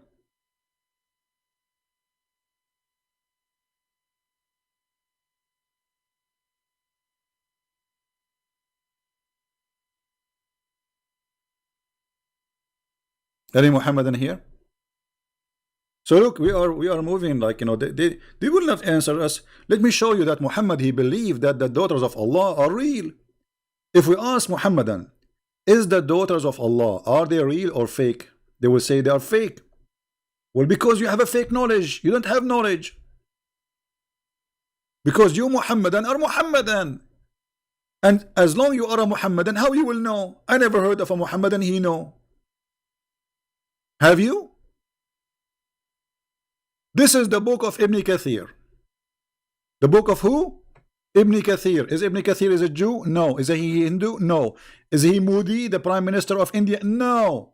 Any Muhammadan here? So look, we are moving like, they will not answer us. Let me show you that Muhammad, he believed that the daughters of Allah are real. If we ask Muhammadan, is the daughters of Allah, are they real or fake? They will say they are fake. Well, because you have a fake knowledge. You don't have knowledge. Because you Muhammadan are Muhammadan. And as long you are a Muhammadan, how you will know? I never heard of a Muhammadan he know. Have you? This is the book of Ibn Kathir. The book of who? Ibn Kathir. Is Ibn Kathir is a Jew? No. Is he Hindu? No. Is he Modi, the Prime Minister of India? No.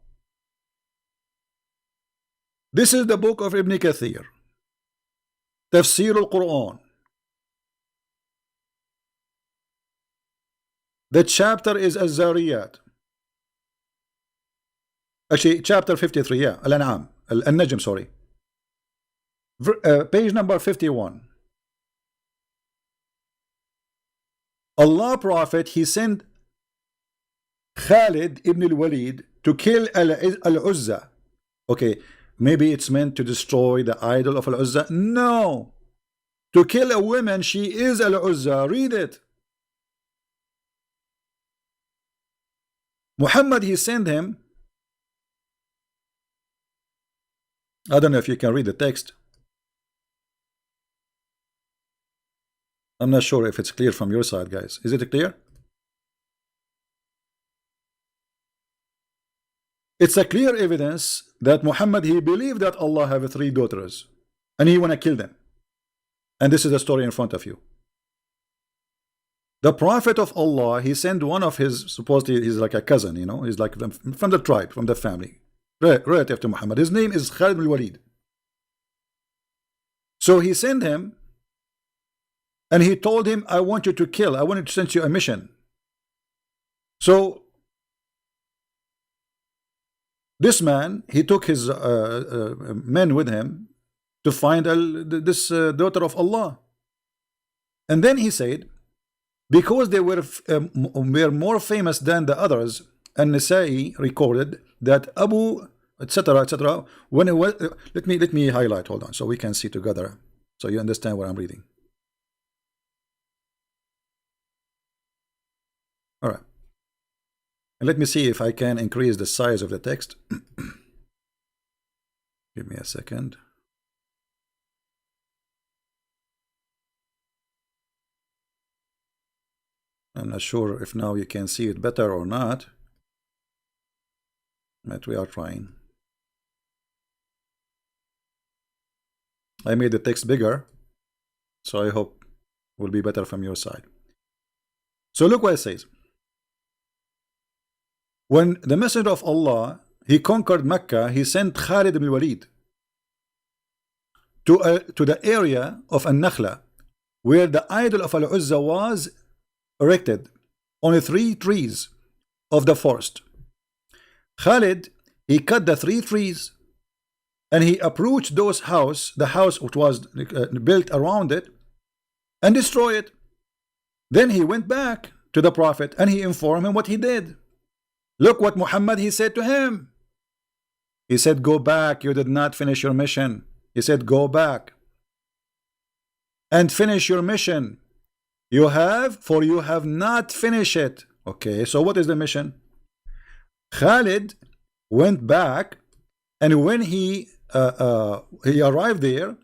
This is the book of Ibn Kathir. Tafsir al-Quran. The chapter is Az-Zariyat. Actually, chapter 53, yeah. Al-An'am. Al-Najm, sorry. Page number 51. Allah Prophet, he sent Khalid ibn al-Walid to kill Al-Uzza. Okay, maybe it's meant to destroy the idol of Al-Uzza. No. to kill a woman, she is Al-Uzza. Read it. Muhammad, he sent him. I don't know if you can read the text. I'm not sure if it's clear from your side, guys. Is it clear? It's a clear evidence that Muhammad, he believed that Allah have 3 daughters and he want to kill them. And this is the story in front of you. The Prophet of Allah, he sent one of his, supposedly he's like a cousin, you know, he's like from the tribe, from the family, relative to Muhammad. His name is Khalid bin Walid. So he sent him and he told him, I want you to kill, I want to send you a mission. So this man, he took his men with him to find this daughter of Allah. And then he said, because they were more famous than the others, and Nasa'i recorded that Abu, etc., etc. When it was, let me highlight. Hold on, so we can see together, so you understand what I'm reading. All right, and let me see if I can increase the size of the text. Give me a second. I'm not sure if now you can see it better or not, but we are trying. I made the text bigger, so I hope it will be better from your side. So look what it says. When the Messenger of Allah, he conquered Mecca, he sent Khalid ibn Walid to the area of An-Nakhla, where the idol of Al-Uzza was erected on 3 trees of the forest. Khalid, he cut the 3 trees and he approached those the house which was built around it, and destroyed it. Then he went back to the Prophet and he informed him what he did. Look what Muhammad, he said to him. He said, go back, you did not finish your mission. He said, go back and finish your mission. You have not finished it. Okay, so what is the mission? Khalid went back, and when he arrived there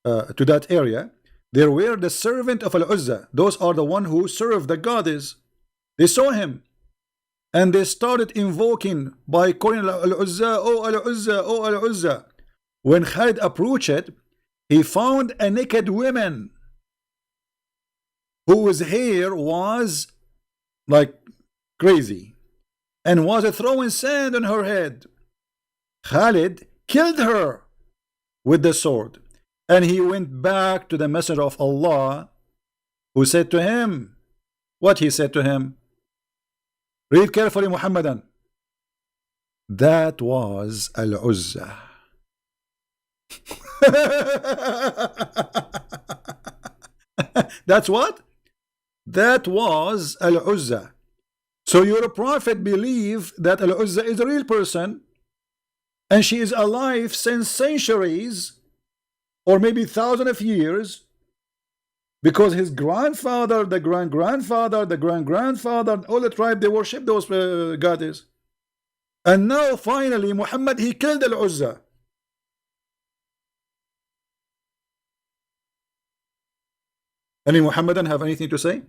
to that area, there were the servant of Al-Uzza. Those are the one who serve the goddess. They saw him, and they started invoking by calling Al-Uzza, oh Al-Uzza, oh Al-Uzza. When Khalid approached it, he found a naked woman whose hair was like crazy and was throwing sand on her head. Khalid killed her with the sword, and he went back to the Messenger of Allah, who said to him what he said to him. Read carefully, Muhammadan. That was Al-Uzza. That's what? That was Al-Uzza. So your prophet believed that Al-Uzza is a real person, and she is alive since centuries, or maybe thousands of years, because his grandfather, the grandfather, the grandfather, all the tribe, they worship those goddesses. And now finally Muhammad, he killed Al-Uzza. Any Muhammadan have anything to say?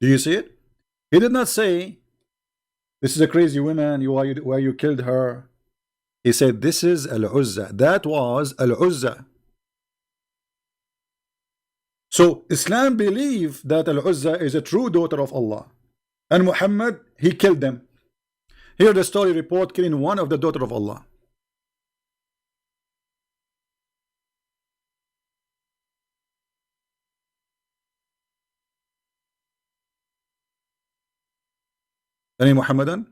Do you see it? He did not say, this is a crazy woman, why you killed her. He said, this is Al-Uzza. That was Al-Uzza. So Islam believed that Al-Uzza is a true daughter of Allah, and Muhammad, he killed them. Here the story report killing one of the daughter of Allah. Any Muhammadan?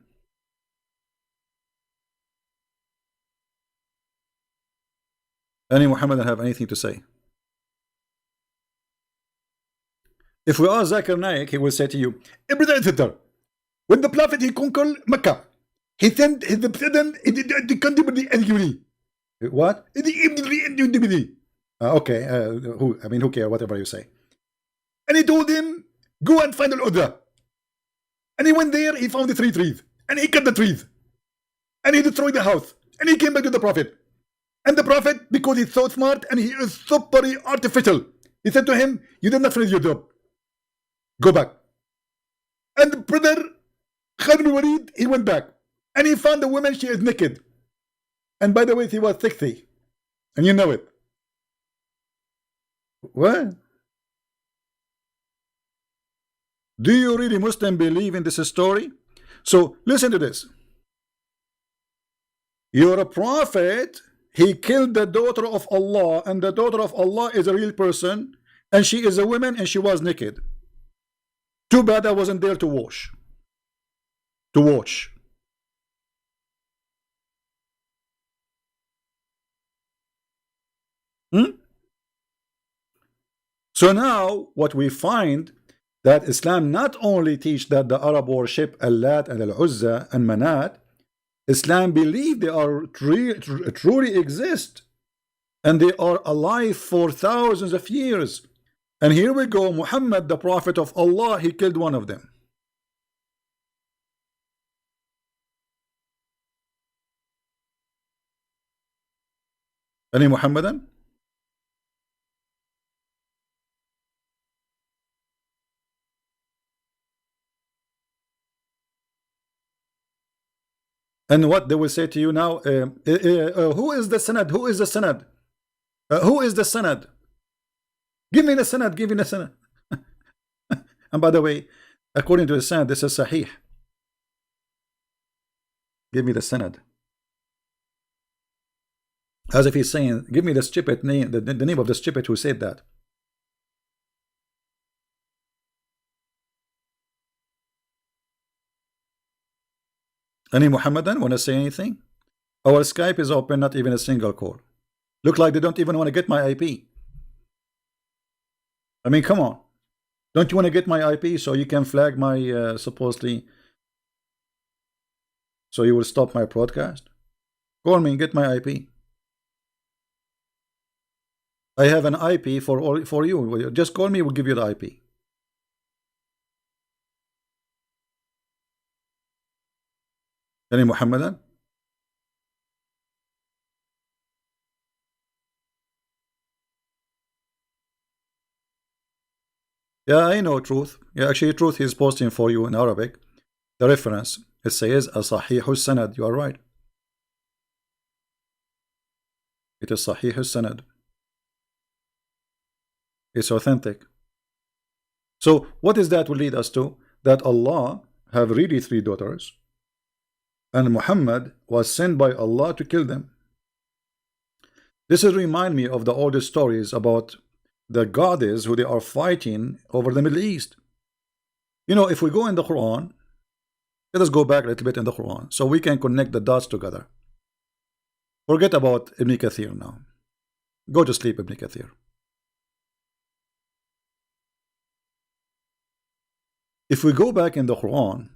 Any Muhammadan have anything to say? If we ask Zakir Naik, he will say to you, when the Prophet, he conquered Mecca, He sent the president the country. What? Okay, who care, whatever you say. And he told him, go and find Al-Udra. And he went there, he found the 3 trees. And he cut the trees. And he destroyed the house. And he came back to the Prophet. And the Prophet, because he's so smart and he is so very artificial, he said to him, you did not finish your job. Go back. And the brother, Khalid bin Walid, he went back. And he found the woman, she is naked. And by the way, she was 60. And you know it. What? Do you really Muslim believe in this story? So listen to this. You're a prophet. He killed the daughter of Allah, and the daughter of Allah is a real person, and she is a woman, and she was naked. Too bad I wasn't there to watch. To watch. So now what we find, that Islam not only teach that the Arab worship Allat and Al-Uzza and Manat, Islam believe they are truly exist, and they are alive for thousands of years. And here we go, Muhammad, the prophet of Allah, he killed one of them. Any Muhammadan? And what they will say to you now, who is the Sanad? Who is the Sanad? Who is the Sanad? Give me the Sanad, give me the Sanad. And by the way, according to the Sanad, this is Sahih. Give me the Sanad. As if he's saying, give me the stupid name, the name of the stupid who said that. Any Muhammadan want to say anything? Our Skype is open, not even a single call. Look like they don't even want to get my IP. I mean, come on. Don't you want to get my IP so you can flag my supposedly, so you will stop my broadcast? Call me and get my IP. I have an IP for you. Just call me, we'll give you the IP. Any Muhammadan? Yeah, I know Truth. Yeah, actually Truth is posting for you in Arabic. The reference, it says Sahih Sanad. You are right. It is Sahih Sanad. It's authentic. So what is that will lead us to? That Allah have really 3 daughters, and Muhammad was sent by Allah to kill them. This is remind me of the oldest stories about the goddess who they are fighting over the Middle East. You know, if we go in the Quran, let us go back a little bit in the Quran so we can connect the dots together. Forget about Ibn Kathir now. Go to sleep, Ibn Kathir. If we go back in the Quran,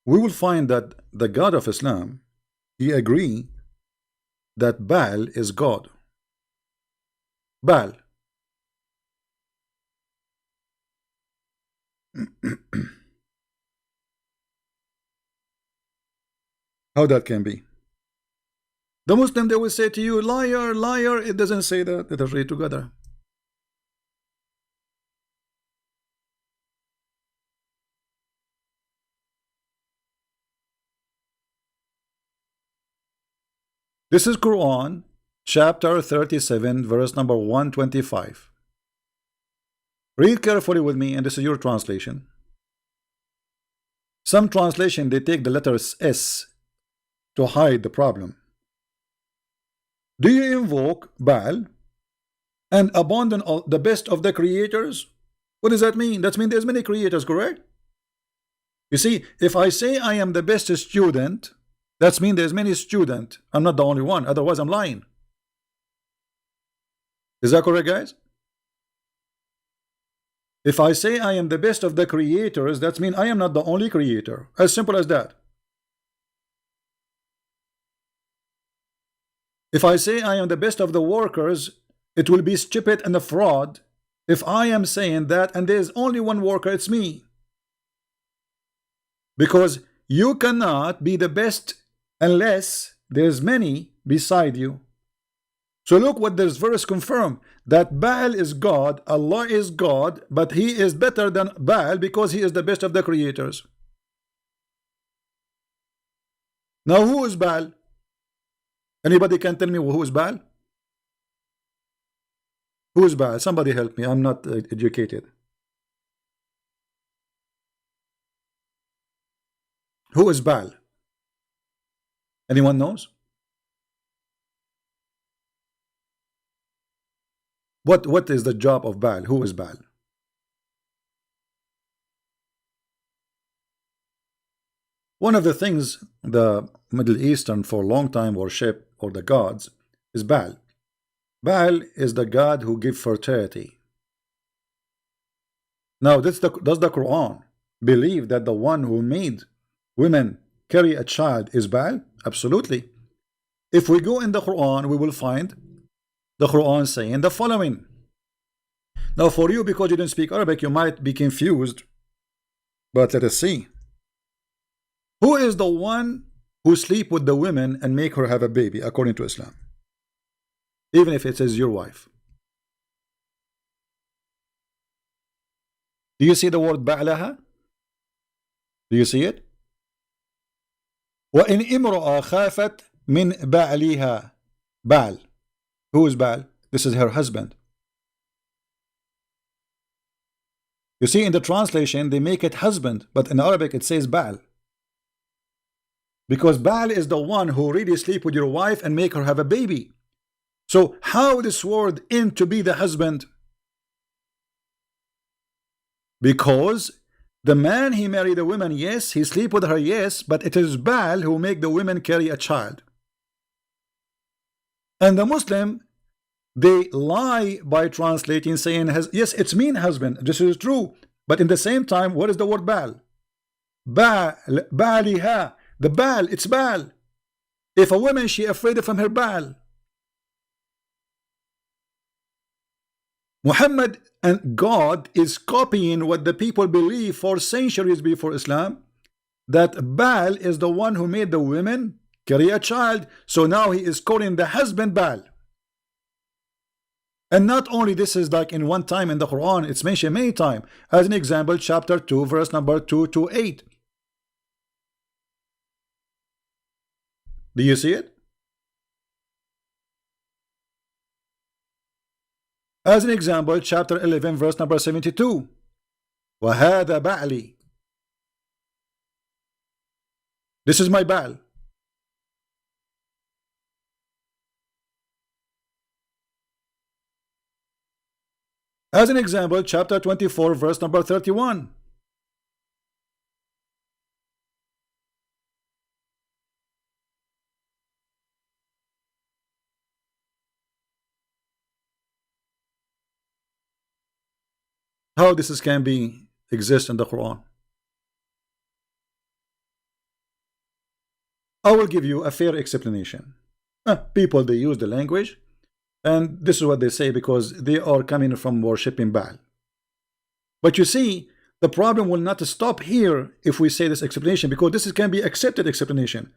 we will find that the God of Islam, he agree that Baal is God. Baal. How that can be? The Muslim, they will say to you, liar, liar. It doesn't say that. Let us read together. This is Quran chapter 37 verse number 125. Read carefully with me, and this is your translation. Some translation, they take the letter S to hide the problem. Do you invoke Baal and abandon all the best of the creators? What does that mean? That means there's many creators, correct? You see, if I say I am the best student, that means there's many students. I'm not the only one, otherwise I'm lying. Is that correct, guys? If I say I am the best of the creators, that means I am not the only creator. As simple as that. If I say I am the best of the workers, it will be stupid and a fraud if I am saying that and there's only one worker, it's me. Because you cannot be the best unless there's many beside you. So look what this verse confirm, that Baal is God, Allah is God, but he is better than Baal because he is the best of the creators. Now who is Baal? Anybody can tell me who is Baal? Who is Baal? Somebody help me, I'm not educated. Who is Baal? Anyone knows? What is the job of Baal? Who is Baal? One of the things the Middle Eastern for a long time worship, or the gods, is Baal. Baal is the god who gives fertility. Now, does the Quran believe that the one who made women carry a child is Baal? Absolutely. If we go in the Quran, we will find the Quran saying the following. Now, for you, because you didn't speak Arabic, you might be confused, but let us see. Who is the one who sleep with the women and make her have a baby according to Islam? Even if it is your wife. Do you see the word ba'laha? Do you see it? وَإِنْ إِمْرَأَ خَافَتْ مِنْ بَعْلِهَا. Baal. Who is Baal? This is her husband. You see, in the translation, they make it husband, but in Arabic it says Baal. Because Baal is the one who really sleep with your wife and make her have a baby. So how this word in to be the husband? Because the man he married the woman, yes, he sleep with her, yes, but it is Baal who make the women carry a child. And the Muslim, they lie by translating, saying, yes, it's mean husband. This is true. But in the same time, what is the word Baal? Baaliha. The Baal, it's Baal. If a woman, she afraid from her Baal. Muhammad and God is copying what the people believe for centuries before Islam, that Baal is the one who made the women carry a child. So now he is calling the husband Baal. And not only this is like in one time in the Quran, it's mentioned many times. As an example, chapter 2, verse number 2 to 8. Do you see it? As an example, chapter 11, verse number 72. وَهَذَا بَعْلِي. This is my Baal. As an example, chapter 24, verse number 31. How this can be exist in the Quran? I will give you a fair explanation. People, they use the language, and this is what they say because they are coming from worshipping Baal. But you see, the problem will not stop here if we say this explanation, because this can be accepted explanation.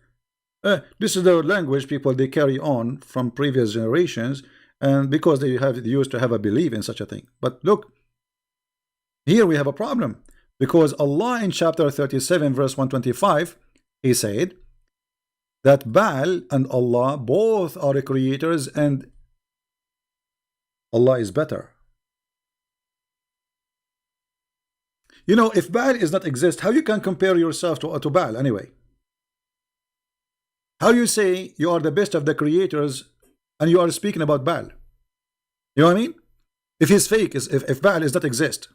This is the language people they carry on from previous generations, and because they used to have a belief in such a thing. But look, here we have a problem, because Allah in chapter 37 verse 125, he said that Baal and Allah both are creators and Allah is better. You know, if Baal is not exist, how you can compare yourself to Baal anyway? How you say you are the best of the creators and you are speaking about Baal? You know what I mean? If he's fake, if Baal does not exist.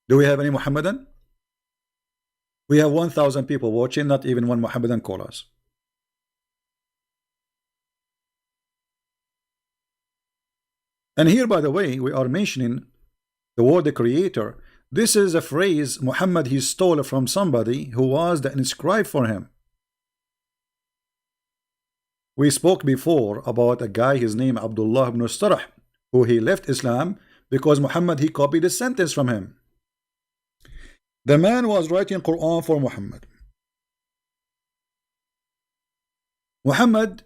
Do we have any Muhammadan? We have 1,000 people watching, not even one Mohammedan call us. And here, by the way, we are mentioning the word the creator. This is a phrase Muhammad he stole from somebody who was the inscribed for him. We spoke before about a guy, his name Abdullah ibn Starah, who he left Islam because Muhammad he copied a sentence from him. The man was writing Quran for Muhammad. Muhammad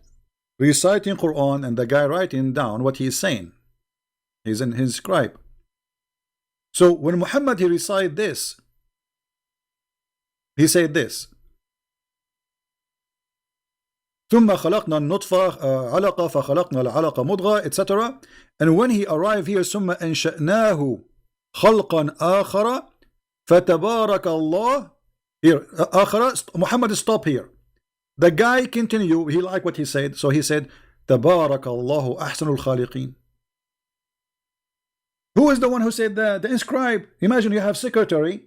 reciting Quran and the guy writing down what he's saying. He's in his scribe. So when Muhammad he recited this, he said this: ثم خلقنا النطفة علقة فخلقنا العلقة مضغة, etc. And when he arrived here, ثم أنشأناه خلقا آخر فتبارك الله. Here, آخر, Muhammad stop here. The guy continue, he liked what he said, so he said تبارك الله أحسن الخالقين. Who is the one who said that? The inscribe. Imagine you have secretary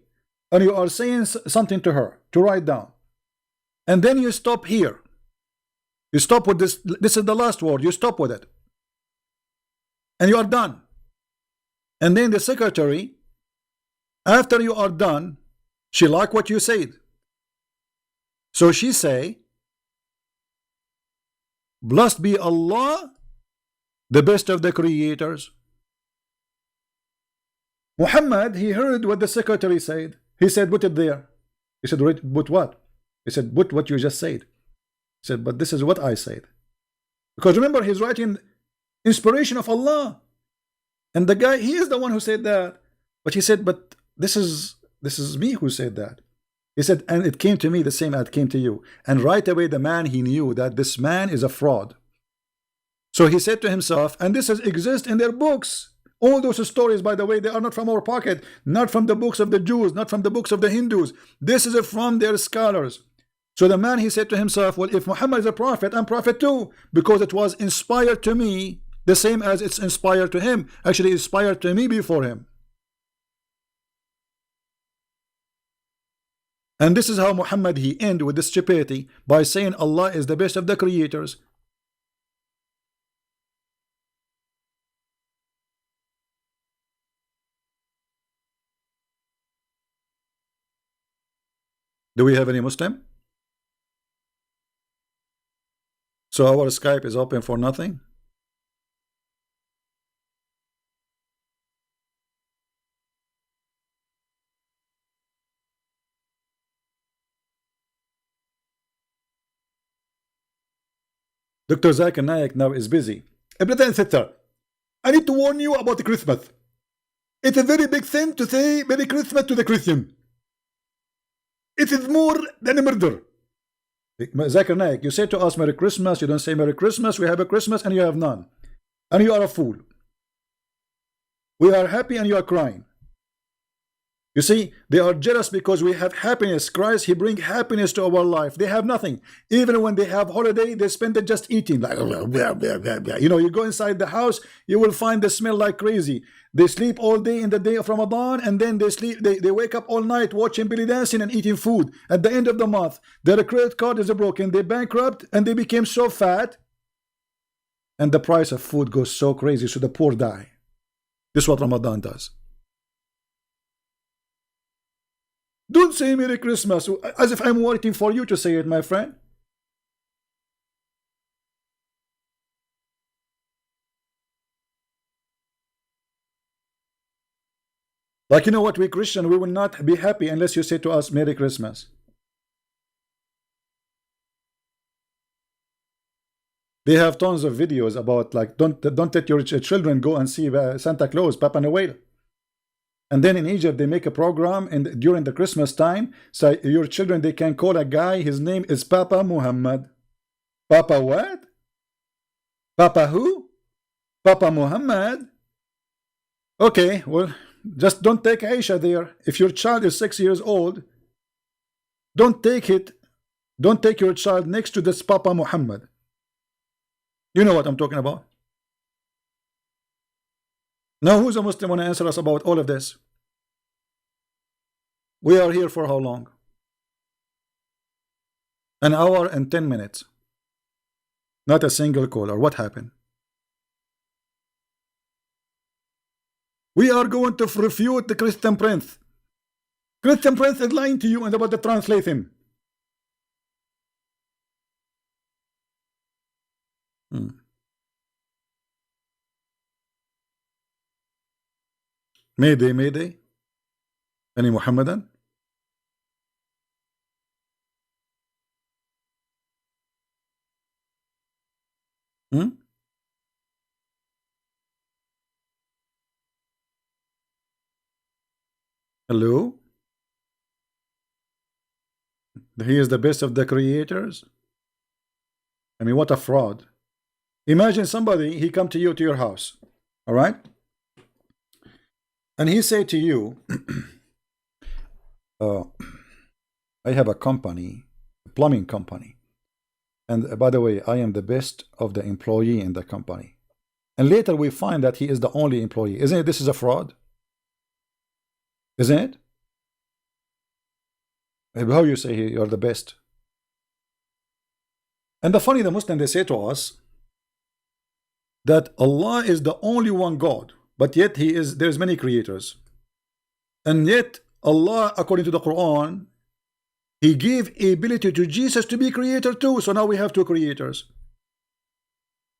and you are saying something to her to write down, and then you stop here. You stop with this. This is the last word. You stop with it, and you are done. And then the secretary, after you are done, she like what you said, so she say, "Blessed be Allah, the best of the creators." Muhammad, he heard what the secretary said. He said, put it there. He said, put what? He said, put what you just said. He said, but this is what I said. Because remember, he's writing inspiration of Allah. And the guy, he is the one who said that. But he said, but this is me who said that. He said, and it came to me the same as it came to you. And right away, the man, he knew that this man is a fraud. So he said to himself, and this exists in their books. All those stories, by the way, they are not from our pocket, not from the books of the Jews, not from the books of the Hindus. This is from their scholars. So the man, he said to himself, well, if Muhammad is a prophet, I'm prophet too, because it was inspired to me the same as it's inspired to him. Actually, inspired to me before him. And this is how Muhammad he end with this stupidity by saying Allah is the best of the creators. Do we have any Muslim? So our Skype is open for nothing? Dr. Zakir Naik now is busy. Brother and sister, I need to warn you about Christmas. It's a very big thing to say Merry Christmas to the Christian. It is more than a murder. Zakir Naik, you say to us Merry Christmas, you don't say Merry Christmas, we have a Christmas and you have none. And you are a fool. We are happy and you are crying. You see, they are jealous because we have happiness. Christ, he brings happiness to our life. They have nothing. Even when they have holiday, they spend it just eating. Like, you know, you go inside the house, you will find the smell like crazy. They sleep all day in the day of Ramadan, and then they wake up all night watching belly dancing and eating food. At the end of the month, their credit card is broken, they bankrupt, and they became so fat. And the price of food goes so crazy, so the poor die. This is what Ramadan does. Don't say Merry Christmas as if I'm waiting for you to say it, my friend. Like, you know what, we Christian, we will not be happy unless you say to us Merry Christmas. They have tons of videos about, like, don't let your children go and see Santa Claus, Papa Noel. And then in Egypt, they make a program and during the Christmas time, so your children, they can call a guy, his name is Papa Muhammad. Papa what? Papa who? Papa Muhammad? Okay, well, just don't take Aisha there. If your child is 6 years old, don't take your child next to this Papa Muhammad. You know what I'm talking about. Now, who's a Muslim want to answer us about all of this? We are here for how long? An hour and 10 minutes. Not a single caller. What happened? We are going to refute the Christian Prince. Christian Prince is lying to you and about to translate him. Mayday, Mayday. Any Muhammadan? Hello? He is the best of the creators? I mean, what a fraud. Imagine somebody, he come to you to your house, all right? And he say to you, I have a company, a plumbing company. And by the way, I am the best of the employee in the company. And later we find that he is the only employee. Isn't it? This is a fraud. Isn't it? How you say you're the best? And the funny, the Muslim, they say to us that Allah is the only one God, but yet there's many creators. And yet Allah, according to the Quran, He gave ability to Jesus to be creator too. So now we have two creators.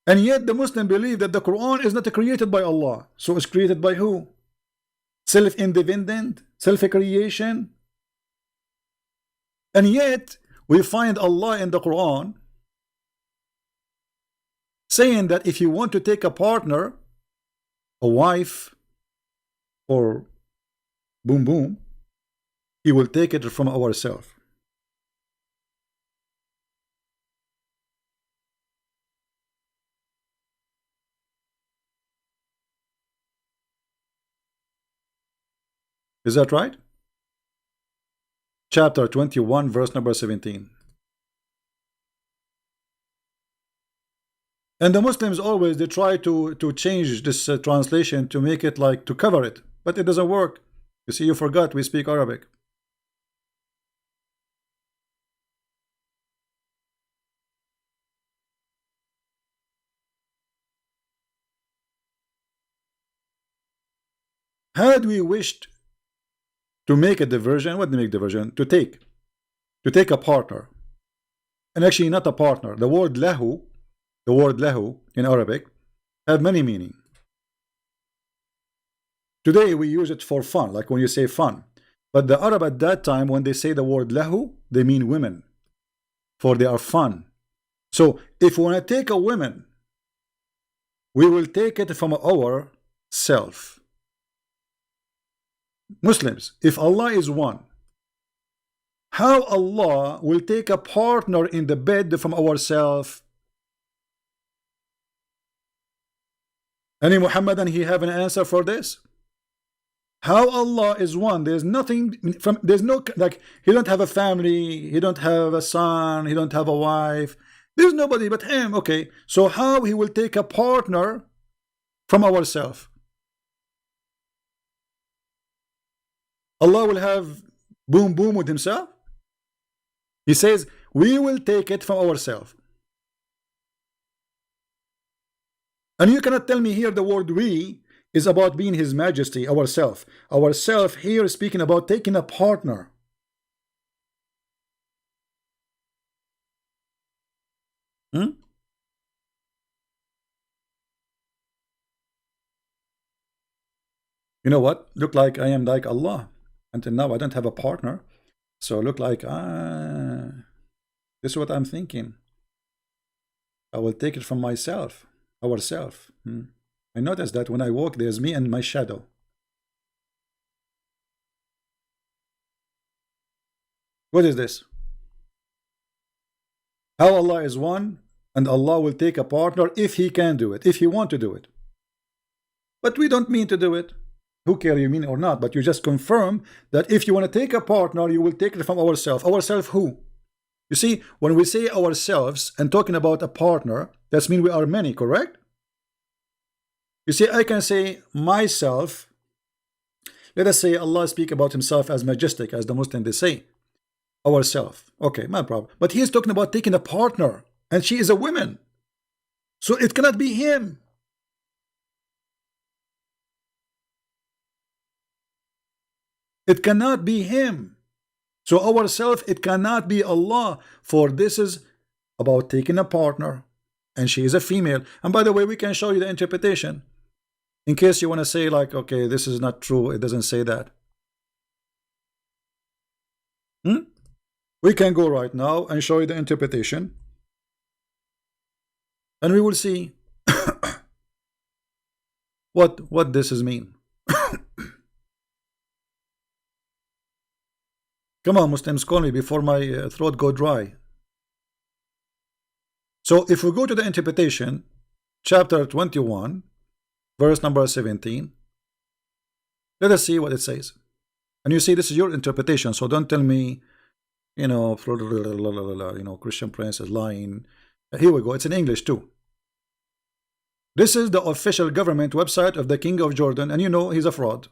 And yet the Muslim believe that the Quran is not created by Allah. So it's created by who? Self-independent, self-creation. And yet we find Allah in the Quran saying that if you want to take a partner, a wife, or boom boom, He will take it from ourselves. Is that right? Chapter 21, verse number 17. And the Muslims always, they try to change this translation to make it like, to cover it. But it doesn't work. You see, you forgot we speak Arabic. Had we wished to make a diversion, what do you make diversion? To take a partner. And actually not a partner. The word lahu in Arabic have many meaning. Today we use it for fun, like when you say fun. But the Arab at that time, when they say the word lahu, they mean women, for they are fun. So if we want to take a woman, we will take it from our self. Muslims, if Allah is one, how Allah will take a partner in the bed from ourselves? Any Muhammadan, he have an answer for this? How Allah is one? There's nothing from, there's no, like, he don't have a family, he don't have a son, he don't have a wife, there's nobody but him. Okay, so how he will take a partner from ourselves? Allah will have boom boom with himself? He says we will take it from ourselves. And you cannot tell me here the word we is about being His Majesty, ourself. Ourself here is speaking about taking a partner. You know what? Look like I am like Allah. Until now I don't have a partner. So look like this is what I'm thinking. I will take it from myself, ourself. I notice that when I walk, there's me and my shadow. What is this? How Allah is one, and Allah will take a partner if He can do it, if He want to do it. But we don't mean to do it. Who care you mean or not? But you just confirm that if you want to take a partner, you will take it from ourselves. Ourselves who? You see, when we say ourselves and talking about a partner, that means we are many, correct? You see, I can say myself. Let us say Allah speak about Himself as majestic, as the Muslims they say. Ourself. Okay, no problem. But he is talking about taking a partner, and she is a woman. So it cannot be him. It cannot be him. So ourself, it cannot be Allah. For this is about taking a partner, and she is a female. And by the way, we can show you the interpretation in case you want to say like, okay, this is not true, it doesn't say that. We can go right now and show you the interpretation, and we will see what this is mean. Come on, Muslims, call me before my throat go dry. So if we go to the interpretation, chapter 21, verse number 17, let us see what it says. And you see, this is your interpretation, so don't tell me, you know, Christian Prince is lying. Here we go. It's in English too. This is the official government website of the King of Jordan, and you know he's a fraud.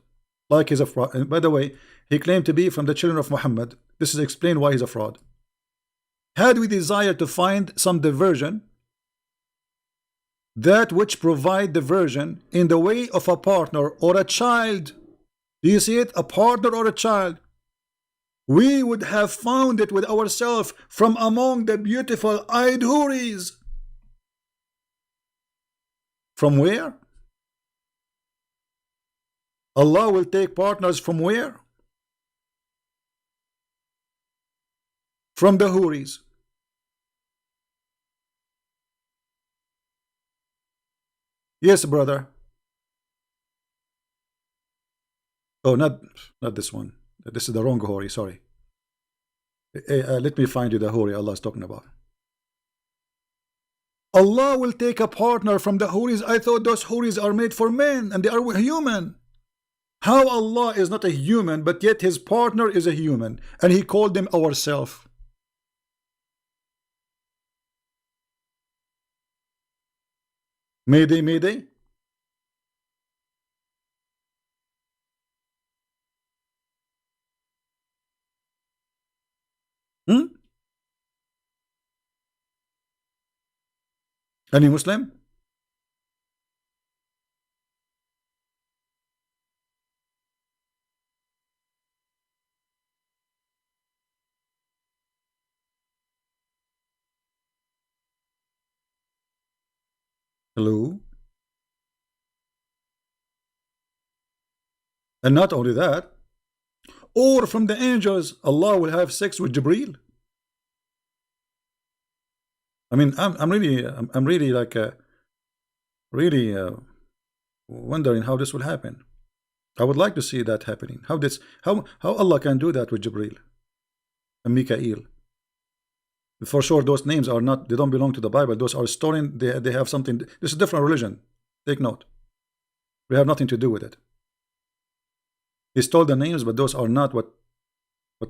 Like he's a fraud. And by the way, he claimed to be from the children of Muhammad. This is explained why he's a fraud. Had we desire to find some diversion, that which provide diversion in the way of a partner or a child, do you see it? A partner or a child, we would have found it with ourselves from among the beautiful eyed houris. From where? Allah will take partners from where? From the houris. Yes, brother. Oh, not this one. This is the wrong houri, sorry. Let me find you the houri Allah is talking about. Allah will take a partner from the houris. I thought those houris are made for men and they are human. How Allah is not a human, but yet his partner is a human, and he called them ourself. Mayday, mayday. Any Muslim? Hello? And not only that, or from the angels, Allah will have sex with Jibreel. I mean, I'm really like wondering how this will happen. I would like to see that happening. How Allah can do that with Jibreel and Mikael. For sure, those names are not, they don't belong to the Bible. Those are stolen. They have something. This is a different religion. Take note. We have nothing to do with it. He stole the names, but those are not what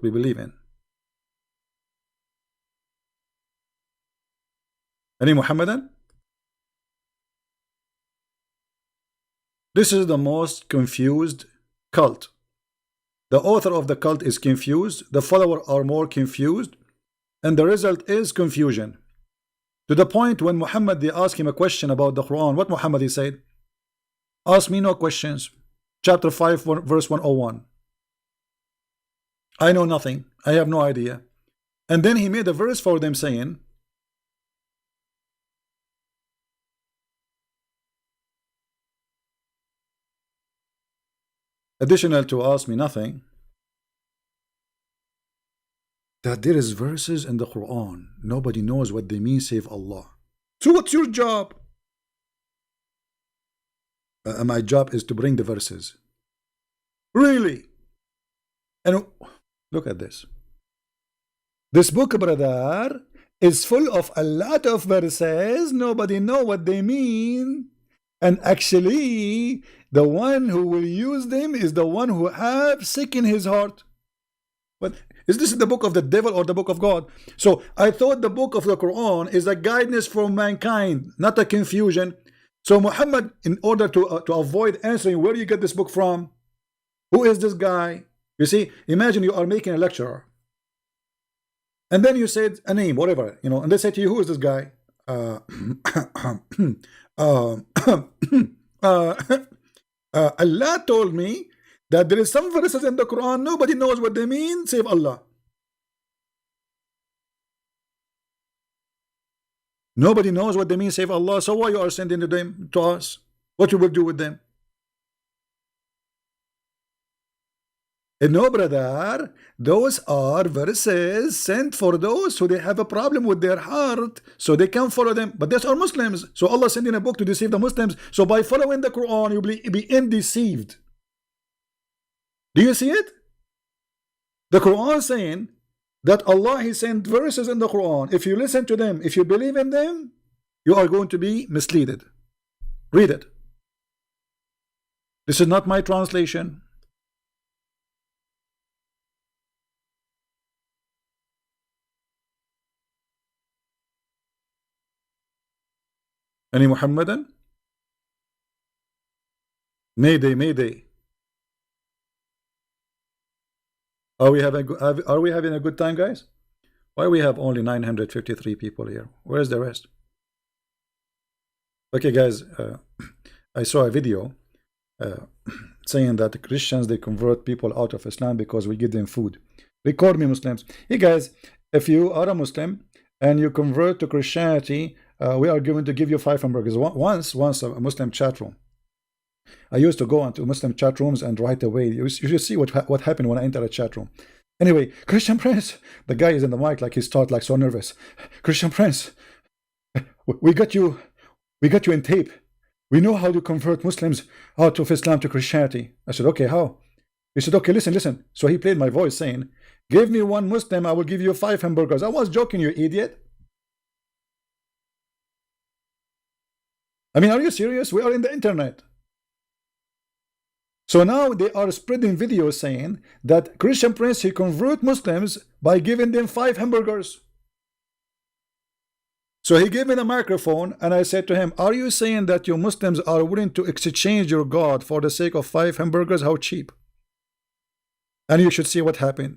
we believe in. Any Muhammadan? This is the most confused cult. The author of the cult is confused. The followers are more confused. And the result is confusion. To the point when Muhammad, they asked him a question about the Quran. What Muhammad he said? Ask me no questions. Chapter 5, verse 101. I know nothing. I have no idea. And then he made a verse for them saying, additional to ask me nothing, that there is verses in the Quran. Nobody knows what they mean save Allah. So what's your job? My job is to bring the verses. Really? And look at this. This book, brother, is full of a lot of verses. Nobody know what they mean. And actually, the one who will use them is the one who have sick in his heart. But is this the book of the devil or the book of God? So I thought the book of the Quran is a guidance for mankind, not a confusion. So Muhammad, in order to avoid answering where you get this book from, who is this guy? You see, imagine you are making a lecture. And then you said a name, whatever, you know, and they say to you, who is this guy? Uh, uh, Allah told me that there is some verses in the Quran, nobody knows what they mean, save Allah. Nobody knows what they mean, save Allah. So why you are sending them to us? What you will do with them? No, brother, those are verses sent for those who they have a problem with their heart, so they can follow them. But those are Muslims, so Allah sending a book to deceive the Muslims. So by following the Quran, you will be undeceived. Do you see it? The Quran saying that Allah He sent verses in the Quran. If you listen to them, if you believe in them, you are going to be misleaded. Read it. This is not my translation. Any Muhammadan? Mayday, Mayday. Are we having a good time, guys? Why we have only 953 people here? Where's the rest? Okay, guys, I saw a video saying that the Christians, they convert people out of Islam because we give them food. Record me, Muslims. Hey, guys, if you are a Muslim and you convert to Christianity, we are going to give you 5 hamburgers. Once a Muslim chat room. I used to go into Muslim chat rooms and right away, you should see what happened when I enter a chat room. Anyway, Christian Prince, the guy is in the mic like he started like so nervous. Christian Prince, we got you in tape. We know how to convert Muslims out of Islam to Christianity. I said, okay, how? He said, okay, listen. So he played my voice saying, give me 1 Muslim, I will give you 5 hamburgers. I was joking, you idiot. I mean, are you serious? We are in the internet. So now they are spreading videos saying that Christian Prince, he convert Muslims by giving them 5 hamburgers. So he gave me the microphone and I said to him, are you saying that you Muslims are willing to exchange your God for the sake of 5 hamburgers? How cheap? And you should see what happened.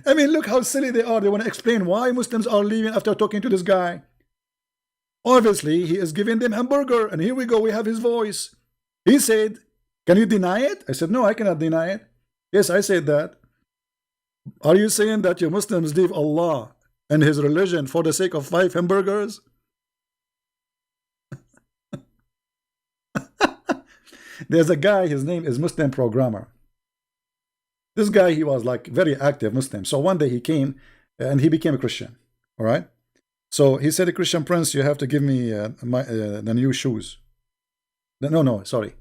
I mean, look how silly they are. They want to explain why Muslims are leaving after talking to this guy. Obviously, he is giving them hamburger, and here we go, we have his voice. He said, can you deny it? I said, no, I cannot deny it. Yes, I said that. Are you saying that you Muslims leave Allah and his religion for the sake of 5 hamburgers? There's a guy, his name is Muslim Programmer. This guy, he was like very active Muslim. So one day he came and he became a Christian. All right. So he said, Christian Prince, you have to give me the new shoes. No, sorry.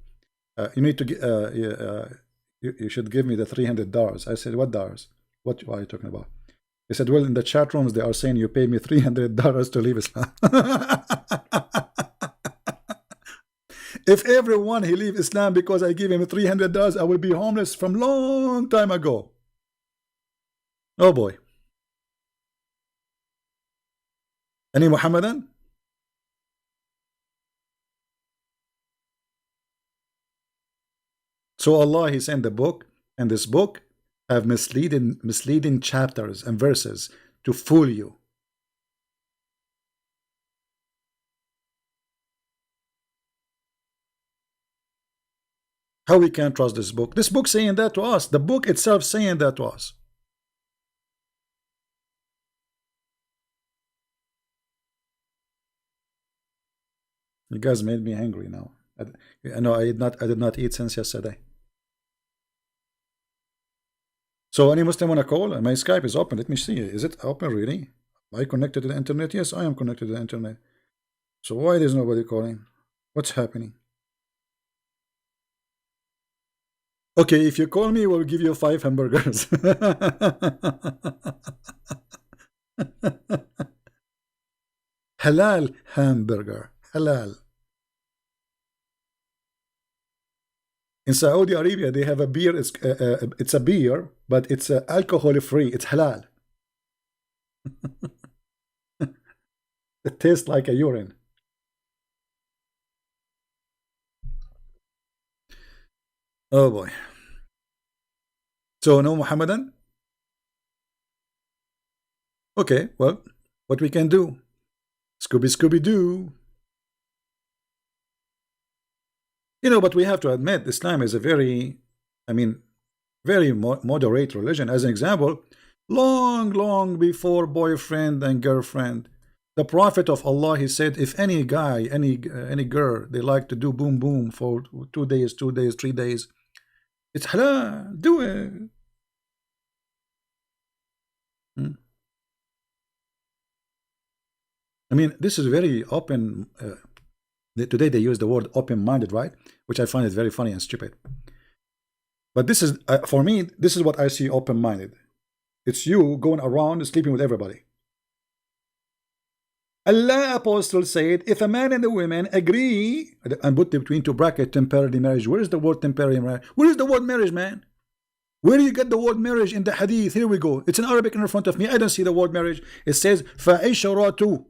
You need to you should give me the $300. I said, what dollars? What are you talking about? He said, well, in the chat rooms, they are saying you pay me $300 to leave Islam. If everyone he leave Islam because I give him $300, I will be homeless from long time ago. Oh boy. Any Muhammadan? So Allah, he sent the book, and this book have misleading chapters and verses to fool you. How we can't trust this book? This book saying that to us. The book itself saying that to us. You guys made me angry now. I know I did not eat since yesterday. So any Muslim wanna call? My Skype is open. Let me see. Is it open really? Am I connected to the internet? Yes, I am connected to the internet. So why there's nobody calling? What's happening? Okay, if you call me, we'll give you 5 hamburgers. Halal hamburger. Halal. In Saudi Arabia, they have a beer. It's a beer, but it's alcohol free. It's halal. It tastes like a urine. Oh boy. So no Muhammadan? Okay, well, what we can do? Scooby Scooby Doo. You know, but we have to admit Islam is a very, I mean, very moderate religion. As an example, long before boyfriend and girlfriend, the Prophet of Allah, he said, if any guy, any girl, they like to do boom boom for 2 days, 2 days, 3 days, it's halal, do it. Hmm. I mean, this is very open. Today they use the word open-minded, right? Which I find it very funny and stupid. But this is, for me, this is what I see open-minded. It's you going around sleeping with everybody. Allah Apostle said, if a man and a woman agree, and put between two brackets temporary marriage. Where is the word temporary marriage? Where is the word marriage, man? Where do you get the word marriage in the hadith? Here we go. It's in Arabic in front of me. I don't see the word marriage. It says فَعِشْرَةُ.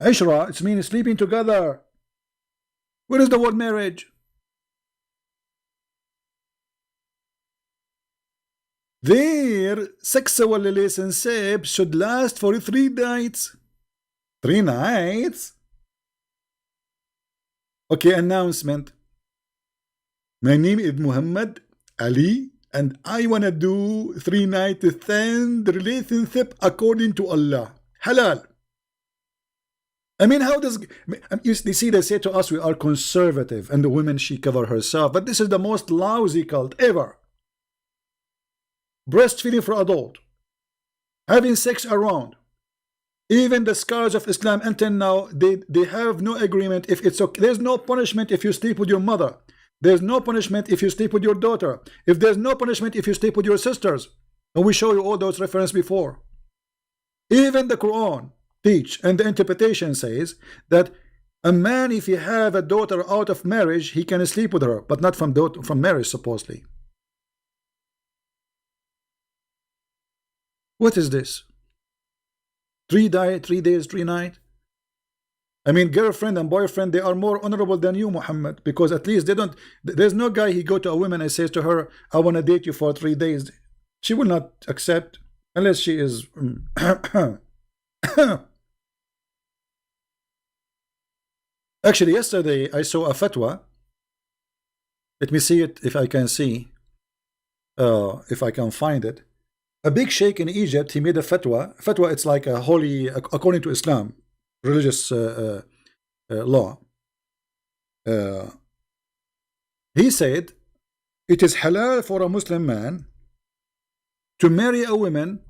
Ishra, it means sleeping together. Where is the word marriage? Their sexual relationship should last for 3 nights. 3 nights? Okay, announcement. My name is Muhammad Ali, and I wanna do 3 nights stand relationship according to Allah. Halal. I mean, how does you see? They say to us we are conservative, and the woman she cover herself, but this is the most lousy cult ever. Breastfeeding for adult, having sex around. Even the scholars of Islam until now, they have no agreement if it's okay. There's no punishment if you sleep with your mother. There's no punishment if you sleep with your daughter. If there's no punishment if you sleep with your sisters. And we show you all those references before. Even the Quran teach, and the interpretation says that a man, if he have a daughter out of marriage, he can sleep with her, but not from marriage, supposedly. What is this? 3 days, 3 nights. I mean, girlfriend and boyfriend, they are more honorable than you, Muhammad, because at least they don't. There's no guy he go to a woman and says to her, "I want to date you for 3 days." She will not accept unless she is. Actually, yesterday I saw a fatwa. Let me see it if I can see, if I can find it. A big sheikh in Egypt, he made a fatwa. Fatwa, it's like a holy, according to Islam, religious law. He said, it is halal for a Muslim man to marry a woman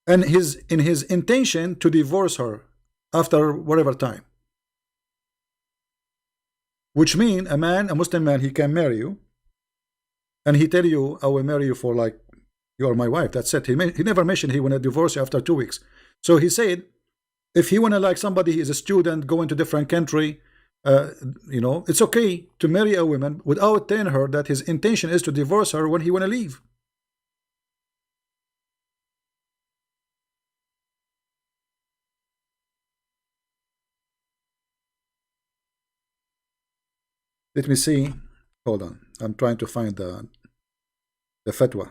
and in his intention to divorce her after whatever time. Which means a Muslim man, he can marry you, and he tell you, I will marry you for like, you are my wife. That's it. He never mentioned he want to divorce you after 2 weeks. So he said, if he want to, like, somebody, he is a student going to different country, you know, it's okay to marry a woman without telling her that his intention is to divorce her when he want to leave. Let me see. Hold on. I'm trying to find the fatwa.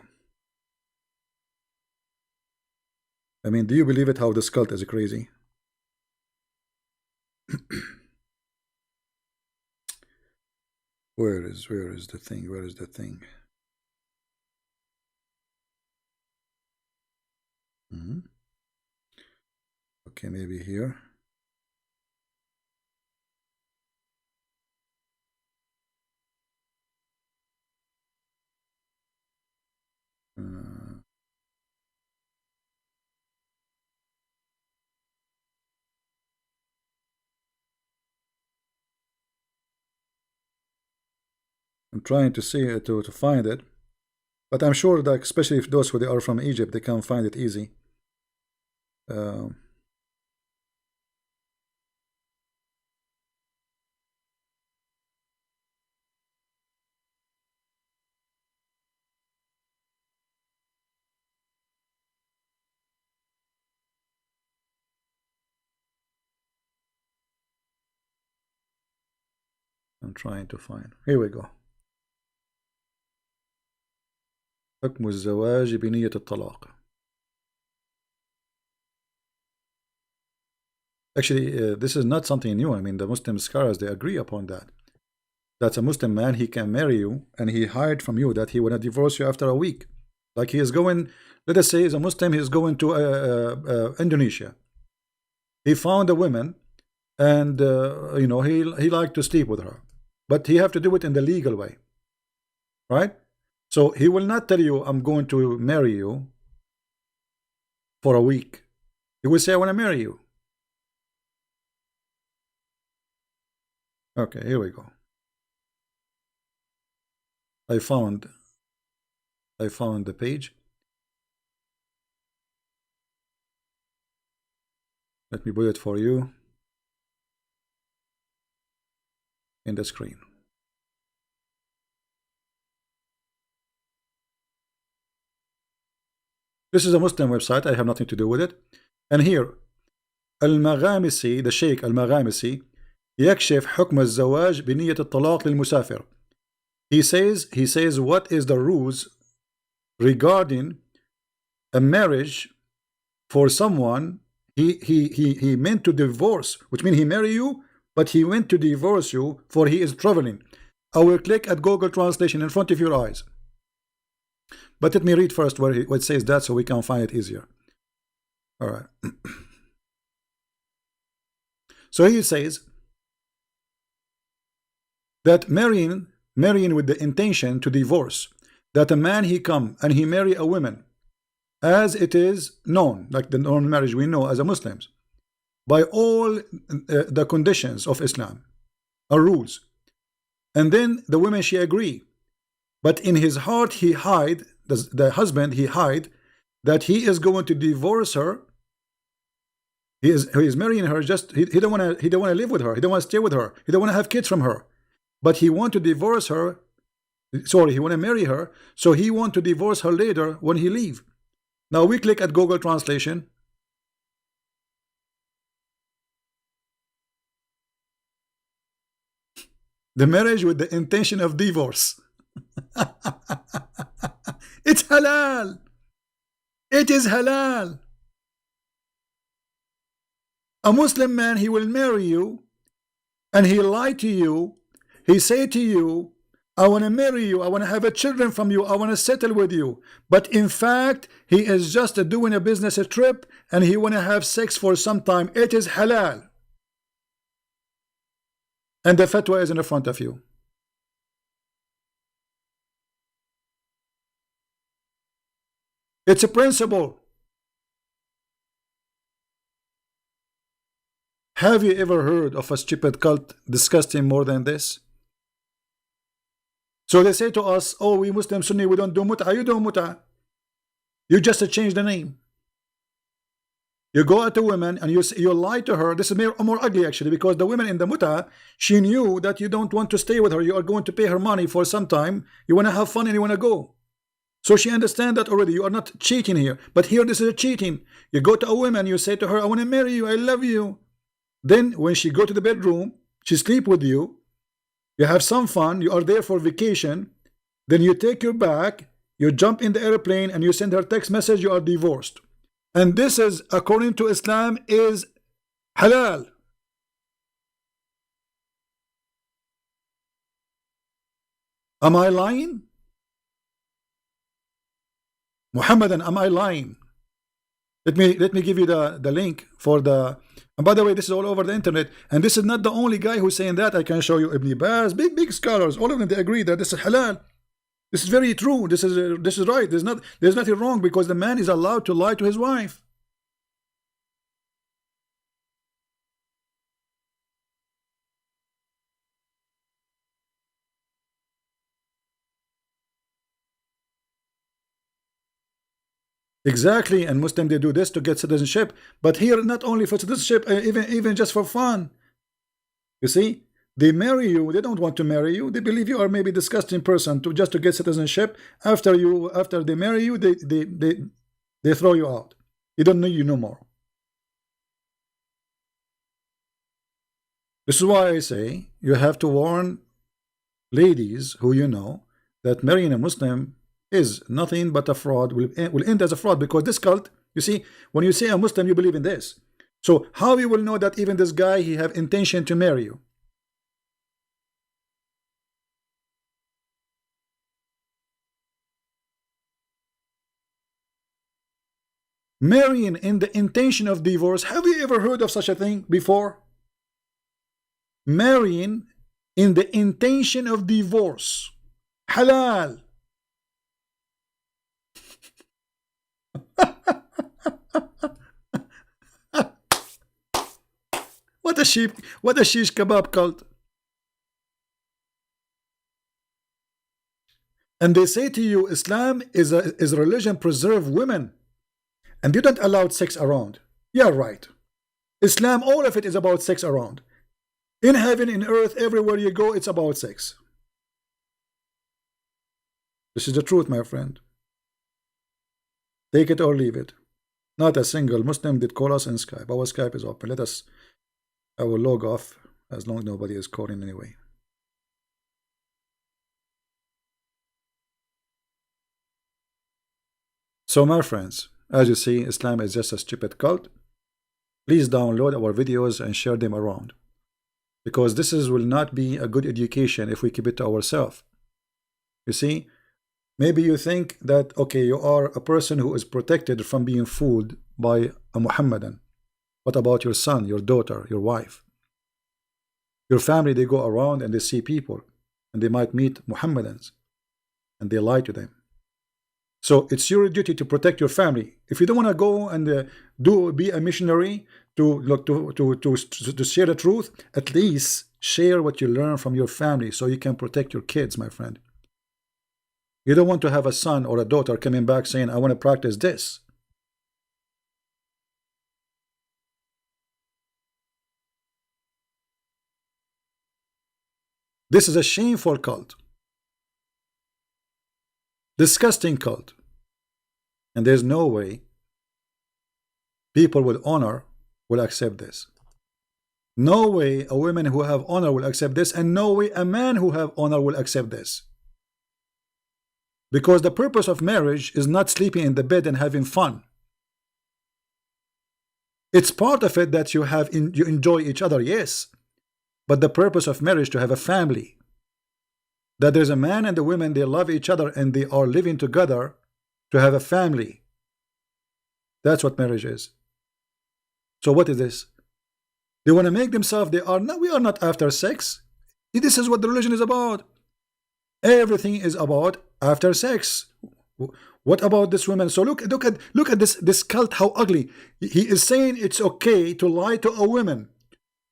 I mean, do you believe it how this cult is crazy? Where is the thing? Where is the thing? Okay, maybe here. I'm trying to see it to find it, but I'm sure that especially if those who they are from Egypt, they can find it easy. I'm trying to find. Here we go. حكم الزواج بنية الطلاق. Actually, this is not something new. I mean, the Muslim scholars, they agree upon that. That's a Muslim man, he can marry you, and he hide from you that he will not divorce you after a week. Like he is going, let us say he's a Muslim, he is going to Indonesia. He found a woman, and you know, he liked to sleep with her, but he have to do it in the legal way, right? So he will not tell you, I'm going to marry you for a week. He will say, I want to marry you. Okay, here we go. I found the page. Let me put it for you in the screen. This is a Muslim website. I have nothing to do with it. And here, Al-Maghamisi, the Sheikh Al-Maghamisi, يكشف حكم الزواج بنية الطلاق للمسافر. He says what is the rules regarding a marriage for someone he meant to divorce, which means he marry you, but he went to divorce you for he is traveling. I will click at Google Translation in front of your eyes. But let me read first where it says that so we can find it easier. All right. So he says that marrying with the intention to divorce, that a man he come and he marry a woman, as it is known, like the known marriage we know as a Muslims, by all the conditions of Islam or rules, and then the woman she agree, but in his heart he hide, the husband he hide that he is going to divorce her. He is marrying her, just he don't want to live with her, he don't want to stay with her, he don't want to have kids from her, but he want to divorce her. Sorry, he want to marry her, so he want to divorce her later when he leave. Now we click at Google Translation. The marriage with the intention of divorce. It's halal. It is halal. A Muslim man, he will marry you, and he lie to you. He say to you, I want to marry you, I want to have a children from you, I want to settle with you. But in fact, he is just doing a business trip, and he want to have sex for some time. It is halal. And the fatwa is in front of you. It's a principle. Have you ever heard of a stupid cult disgusting more than this? So they say to us, oh, we Muslim Sunni, we don't do mut'ah. You do mut'ah. You just change the name. You go at a woman and you lie to her. This is more ugly actually, because the woman in the mut'ah, she knew that you don't want to stay with her. You are going to pay her money for some time. You want to have fun and you want to go. So she understands that already. You are not cheating here. But here this is a cheating. You go to a woman, you say to her, I want to marry you, I love you. Then when she go to the bedroom, she sleep with you. You have some fun, you are there for vacation, then you take your bag, you jump in the airplane, and you send her text message, you are divorced. And this is, according to Islam, is halal. Am I lying? Muhammadan, am I lying? Let me give you the link for the. And by the way, this is all over the internet, and this is not the only guy who's saying that. I can show you Ibn Baz, big scholars, all of them, they agree that this is halal. This is very true. This is right. There's nothing wrong, because the man is allowed to lie to his wife. Exactly, and Muslim, they do this to get citizenship, but here not only for citizenship, even just for fun. You see, they marry you, they don't want to marry you, they believe you are maybe a disgusting person just to get citizenship. After they marry you, they throw you out. They don't need you no more. This is why I say you have to warn ladies who you know that marrying a Muslim is nothing but a fraud, will end as a fraud, because this cult, you see, when you say a Muslim, you believe in this. So how you will know that even this guy, he have intention to marry you? Marrying in the intention of divorce. Have you ever heard of such a thing before? Marrying in the intention of divorce. Halal. What a shish kebab cult. And they say to you, Islam is a religion preserve women, and you don't allow sex around. Yeah, right. Islam, all of it is about sex around. In heaven, in earth, everywhere you go, it's about sex. This is the truth, my friend. Take it or leave it. Not a single Muslim did call us in Skype. Our Skype is open. I will log off as long as nobody is calling anyway. So my friends, as you see, Islam is just a stupid cult. Please download our videos and share them around, because will not be a good education if we keep it to ourselves. You see, maybe you think that, okay, you are a person who is protected from being fooled by a Muhammadan. What about your son, your daughter, your wife? Your family, they go around and they see people, and they might meet Muhammadans, and they lie to them. So it's your duty to protect your family. If you don't want to go and be a missionary to share the truth, at least share what you learn from your family so you can protect your kids, my friend. You don't want to have a son or a daughter coming back saying, I want to practice this. This is a shameful cult. Disgusting cult. And there's no way people with honor will accept this. No way a woman who have honor will accept this, and no way a man who have honor will accept this. Because the purpose of marriage is not sleeping in the bed and having fun. It's part of it that you enjoy each other, yes. But the purpose of marriage to have a family. That there's a man and a woman, they love each other and they are living together to have a family. That's what marriage is. So what is this? They want to make themselves, we are not after sex. This is what the religion is about. Everything is about after sex. What about this woman? So look at this cult, how ugly. He is saying it's okay to lie to a woman,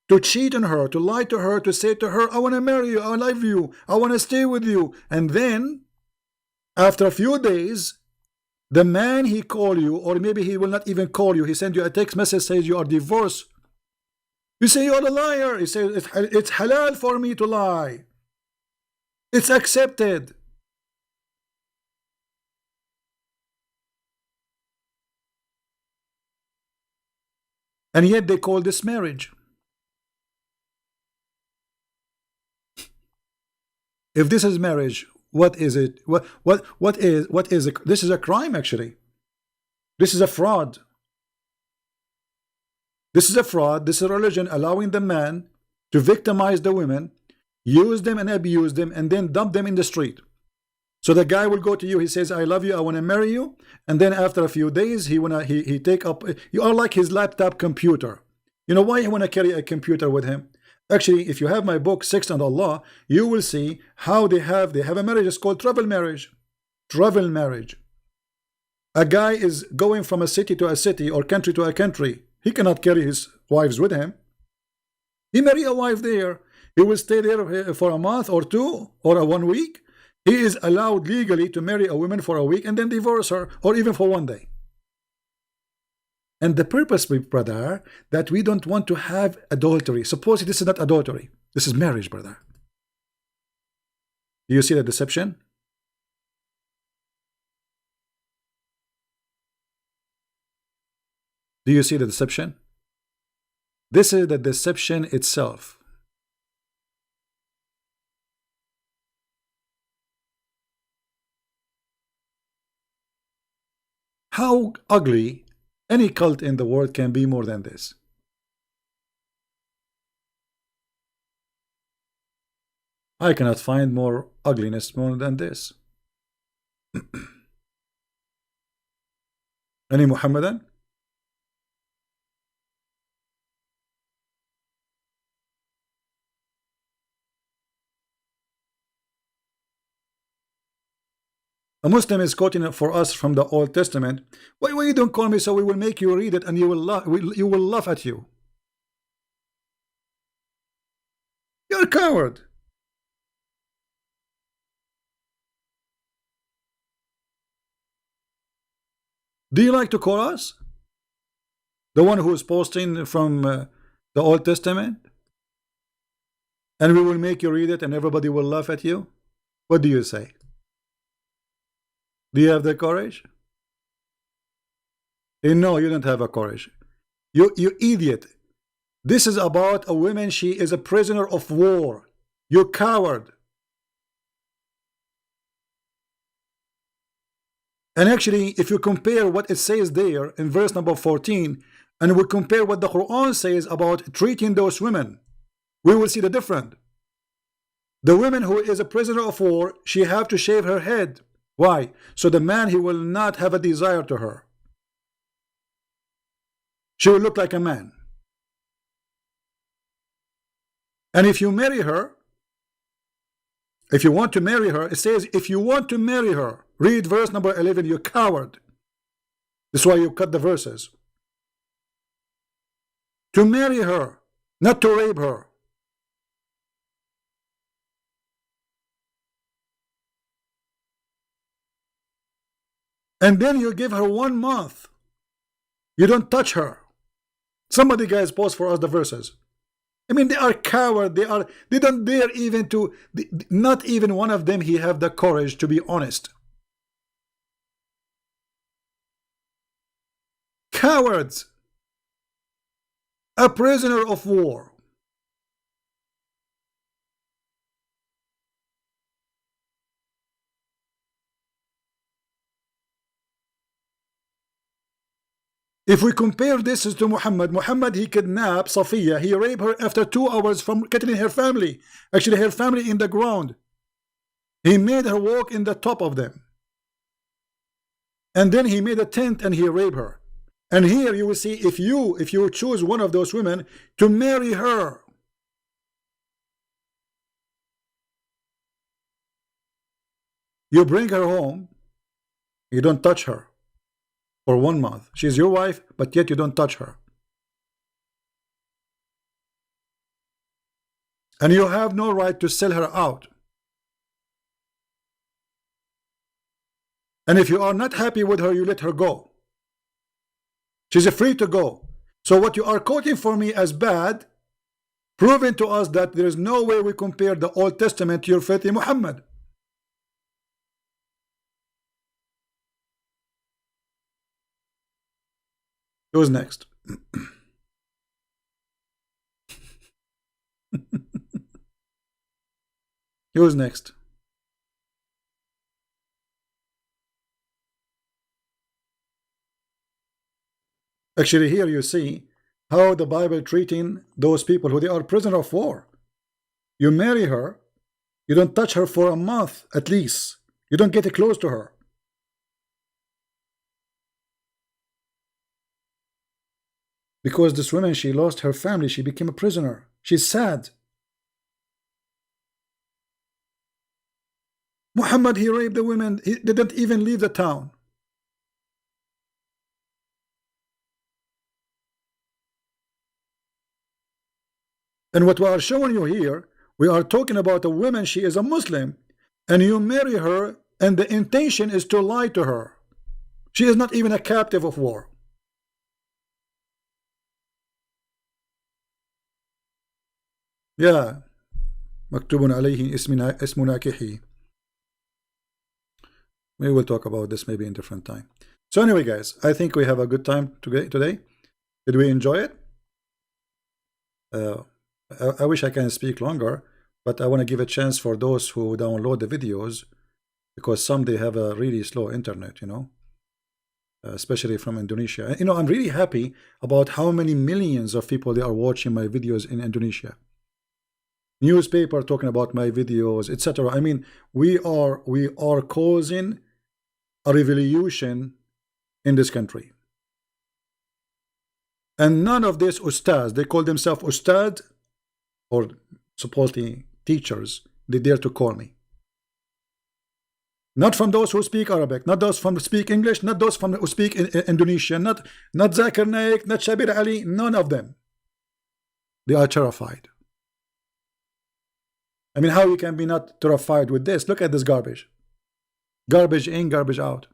to cheat on her, to lie to her, to say to her, I want to marry you, I love you, I want to stay with you. And then, after a few days, the man he call you, or maybe he will not even call you, he send you a text message, says you are divorced. You say you are a liar. He says it's halal for me to lie. It's accepted. And yet they call this marriage. If this is marriage, what is it? What is it? This is a crime, actually. This is a fraud. This is a fraud. This is a religion allowing the man to victimize the women, use them and abuse them, and then dump them in the street. So the guy will go to you, he says, I love you, I want to marry you, and then after a few days he take up, you are like his laptop computer. You know why he want to carry a computer with him? Actually, if you have my book Sex and Allah, you will see how they have a marriage. It's called travel marriage. Travel marriage. A guy is going from a city to a city or country to a country. He cannot carry his wives with him. He marry a wife there. He will stay there for a month or two or 1 week. He is allowed legally to marry a woman for a week and then divorce her, or even for 1 day. And the purpose, brother, that we don't want to have adultery. Suppose this is not adultery. This is marriage, brother. Do you see the deception? Do you see the deception? This is the deception itself. How ugly any cult in the world can be more than this? I cannot find more ugliness more than this. Any Muhammadan? A Muslim is quoting it for us from the Old Testament. Why you don't call me so we will make you read it and you will laugh at you. You're a coward. Do you like to call us? The one who is posting from the Old Testament? And we will make you read it and everybody will laugh at you? What do you say? Do you have the courage? No, you don't have a courage. You idiot. This is about a woman. She is a prisoner of war. You coward. And actually, if you compare what it says there in verse number 14, and we compare what the Quran says about treating those women, we will see the difference. The woman who is a prisoner of war, she have to shave her head. Why? So the man, he will not have a desire to her. She will look like a man. And if you marry her, if you want to marry her, it says if you want to marry her, read verse number 11, you coward. That's why you cut the verses. To marry her, not to rape her. And then you give her 1 month. You don't touch her. Somebody, guys, post for us the verses. I mean, they are coward. They don't dare even to, not even one of them, he have the courage to be honest. Cowards. A prisoner of war. If we compare this to Muhammad, he kidnapped Safiya. He raped her after 2 hours from getting her family. Actually, her family in the ground. He made her walk in the top of them. And then he made a tent and he raped her. And here you will see, if you choose one of those women to marry her, you bring her home, you don't touch her for 1 month. She's your wife, but yet you don't touch her. And you have no right to sell her out. And if you are not happy with her, you let her go. She's free to go. So what you are quoting for me as bad, proving to us that there is no way we compare the Old Testament to your filthy Muhammad. Who's next? Who's next? Actually, here you see how the Bible treating those people who they are prisoner of war. You marry her, you don't touch her for a month at least. You don't get close to her. Because this woman, she lost her family, she became a prisoner. She's sad. Muhammad, he raped the women, he didn't even leave the town. And what we are showing you here, we are talking about a woman, she is a Muslim, and you marry her, and the intention is to lie to her. She is not even a captive of war. Yeah. مكتوب عليه اسم ناكحي. We will talk about this maybe in different time. So anyway, guys, I think we have a good time today. Did we enjoy it? I wish I can speak longer, but I want to give a chance for those who download the videos, because some they have a really slow internet, you know. especially from Indonesia. You know, I'm really happy about how many millions of people they are watching my videos in Indonesia. Newspaper talking about my videos, etc. I mean, we are causing a revolution in this country. And none of these ustads, they call themselves ustad, or supposedly teachers, they dare to call me. Not from those who speak Arabic, not those from speak English, not those from who speak Indonesian, not Zakir Naik, not Shabir Ali, none of them. They are terrified. I mean, how you can be not terrified with this? Look at this garbage. Garbage in, garbage out.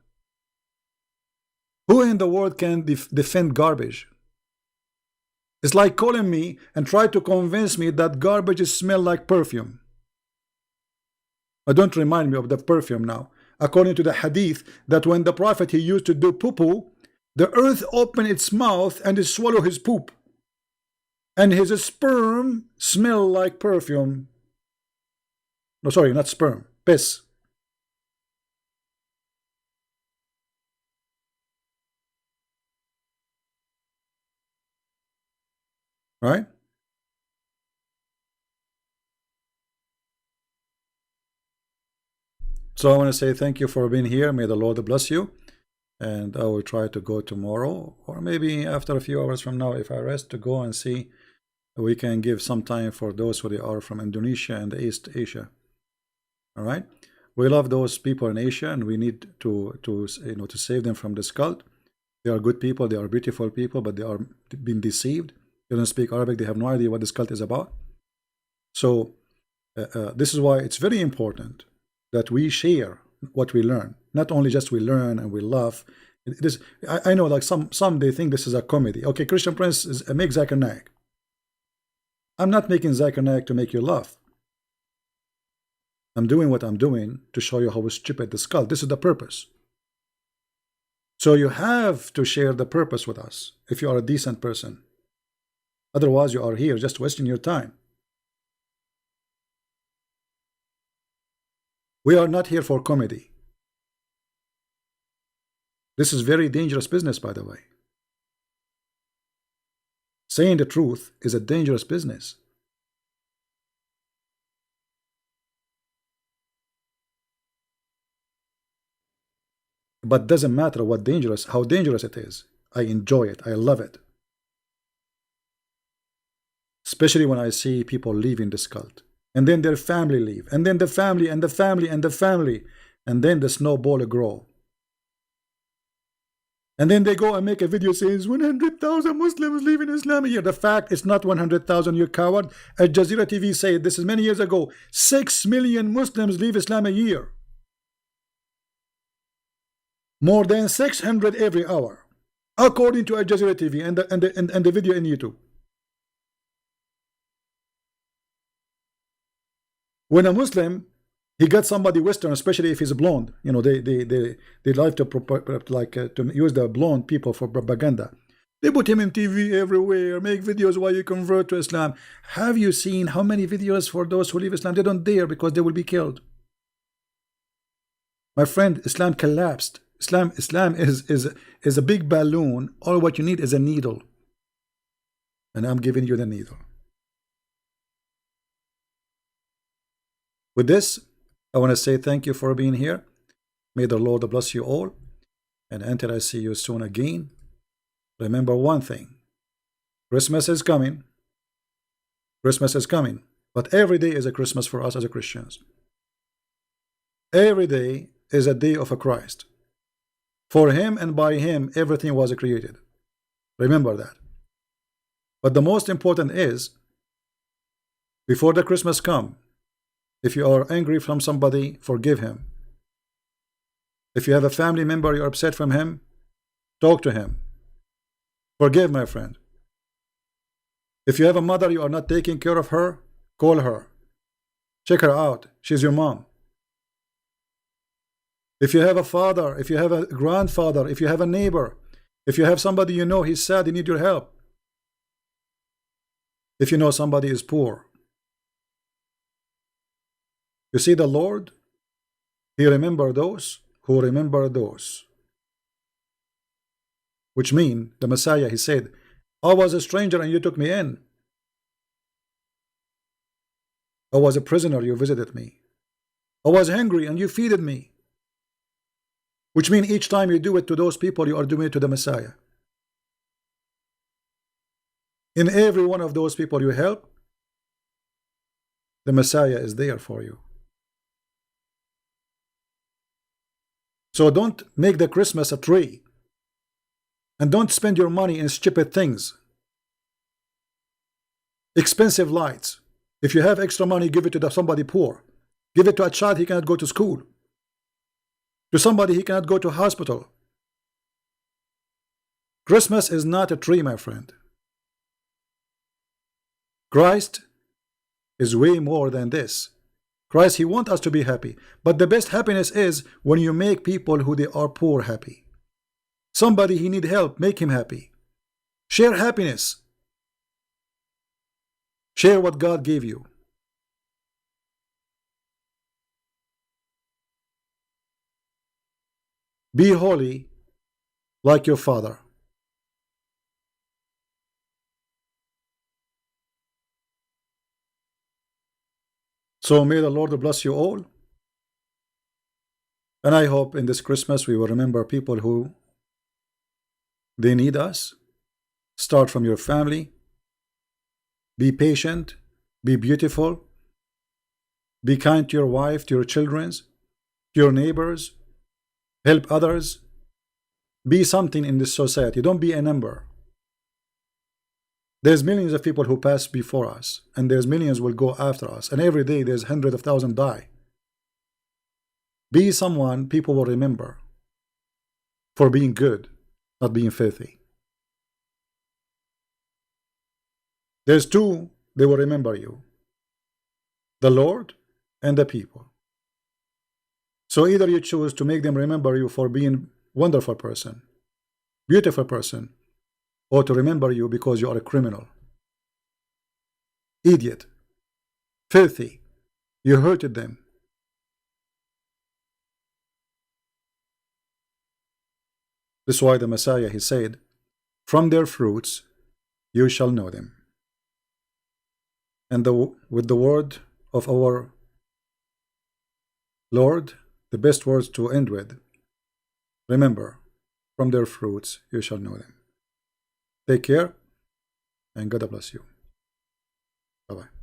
Who in the world can defend garbage? It's like calling me and try to convince me that garbage smells like perfume. Don't remind me of the perfume now. According to the hadith, that when the Prophet he used to do poo-poo, the earth opened its mouth and it swallowed his poop. And his sperm smelled like perfume. No, sorry, not sperm, piss. Right? So I want to say thank you for being here. May the Lord bless you. And I will try to go tomorrow, or maybe after a few hours from now, if I rest, to go and see. We can give some time for those who they are from Indonesia and East Asia. All right, we love those people in Asia, and we need to save them from this cult. They are good people, they are beautiful people, but they are being deceived. They don't speak Arabic, they have no idea what this cult is about. So this is why it's very important that we share what we learn. Not only just we learn and we laugh. It is, I know, like some they think this is a comedy. Okay, Christian Prince make Zakir Naik. I'm not making Zakir Naik to make you laugh. I'm doing what I'm doing to show you how stupid this cult. This is the purpose. So you have to share the purpose with us if you are a decent person. Otherwise, you are here just wasting your time. We are not here for comedy. This is very dangerous business, by the way. Saying the truth is a dangerous business. But doesn't matter how dangerous it is. I enjoy it. I love it. Especially when I see people leaving this cult. And then their family leave. And then the family and the family and the family. And then the snowball grow. And then they go and make a video saying 100,000 Muslims leaving Islam a year. The fact is not 100,000, you coward. Al Jazeera TV said, this is many years ago, 6 million Muslims leave Islam a year. More than 600 every hour. According to Al Jazeera TV and the video in YouTube. When a Muslim, he got somebody Western, especially if he's blonde, you know, they like to to use the blonde people for propaganda. They put him in TV everywhere, make videos while you convert to Islam. Have you seen how many videos for those who leave Islam? They don't dare because they will be killed. My friend, Islam collapsed. Islam is a big balloon. All what you need is a needle. And I'm giving you the needle. With this, I want to say thank you for being here. May the Lord bless you all. And until I see you soon again, remember one thing. Christmas is coming. Christmas is coming. But every day is a Christmas for us as a Christians. Every day is a day of a Christ. For him and by him, everything was created. Remember that. But the most important is, before the Christmas come, if you are angry from somebody, forgive him. If you have a family member you're upset from him, talk to him. Forgive, my friend. If you have a mother you are not taking care of her, call her. Check her out. She's your mom. If you have a father, if you have a grandfather, if you have a neighbor, if you have somebody you know he's sad, he needs your help. If you know somebody is poor. You see, the Lord, he remember those who remember those. which mean the Messiah, he said, I was a stranger and you took me in. I was a prisoner, you visited me. I was hungry and you feeded me. Which means each time you do it to those people, you are doing it to the Messiah. In every one of those people you help, the Messiah is there for you. So don't make the Christmas a tree. And don't spend your money in stupid things. Expensive lights. If you have extra money, give it to somebody poor. Give it to a child he cannot go to school. To somebody he cannot go to hospital. Christmas is not a tree, my friend. Christ is way more than this. Christ, he wants us to be happy. But the best happiness is when you make people who they are poor happy. Somebody he need help, make him happy. Share happiness. Share what God gave you. Be holy like your Father. So may the Lord bless you all. And I hope in this Christmas we will remember people who they need us. Start from your family. Be patient. Be beautiful. Be kind to your wife, to your children, to your neighbors. Help others. Be something in this society. Don't be a number. There's millions of people who pass before us, and there's millions will go after us, and every day there's hundreds of thousands die. Be someone people will remember for being good, not being filthy. There's two they will remember you: the Lord and the people. So either you choose to make them remember you for being wonderful person, beautiful person, or to remember you because you are a criminal, idiot, filthy, you hurted them. This is why the Messiah, he said, from their fruits you shall know them. And with the word of our Lord, the best words to end with, remember, from their fruits you shall know them. Take care, and God bless you. Bye-bye.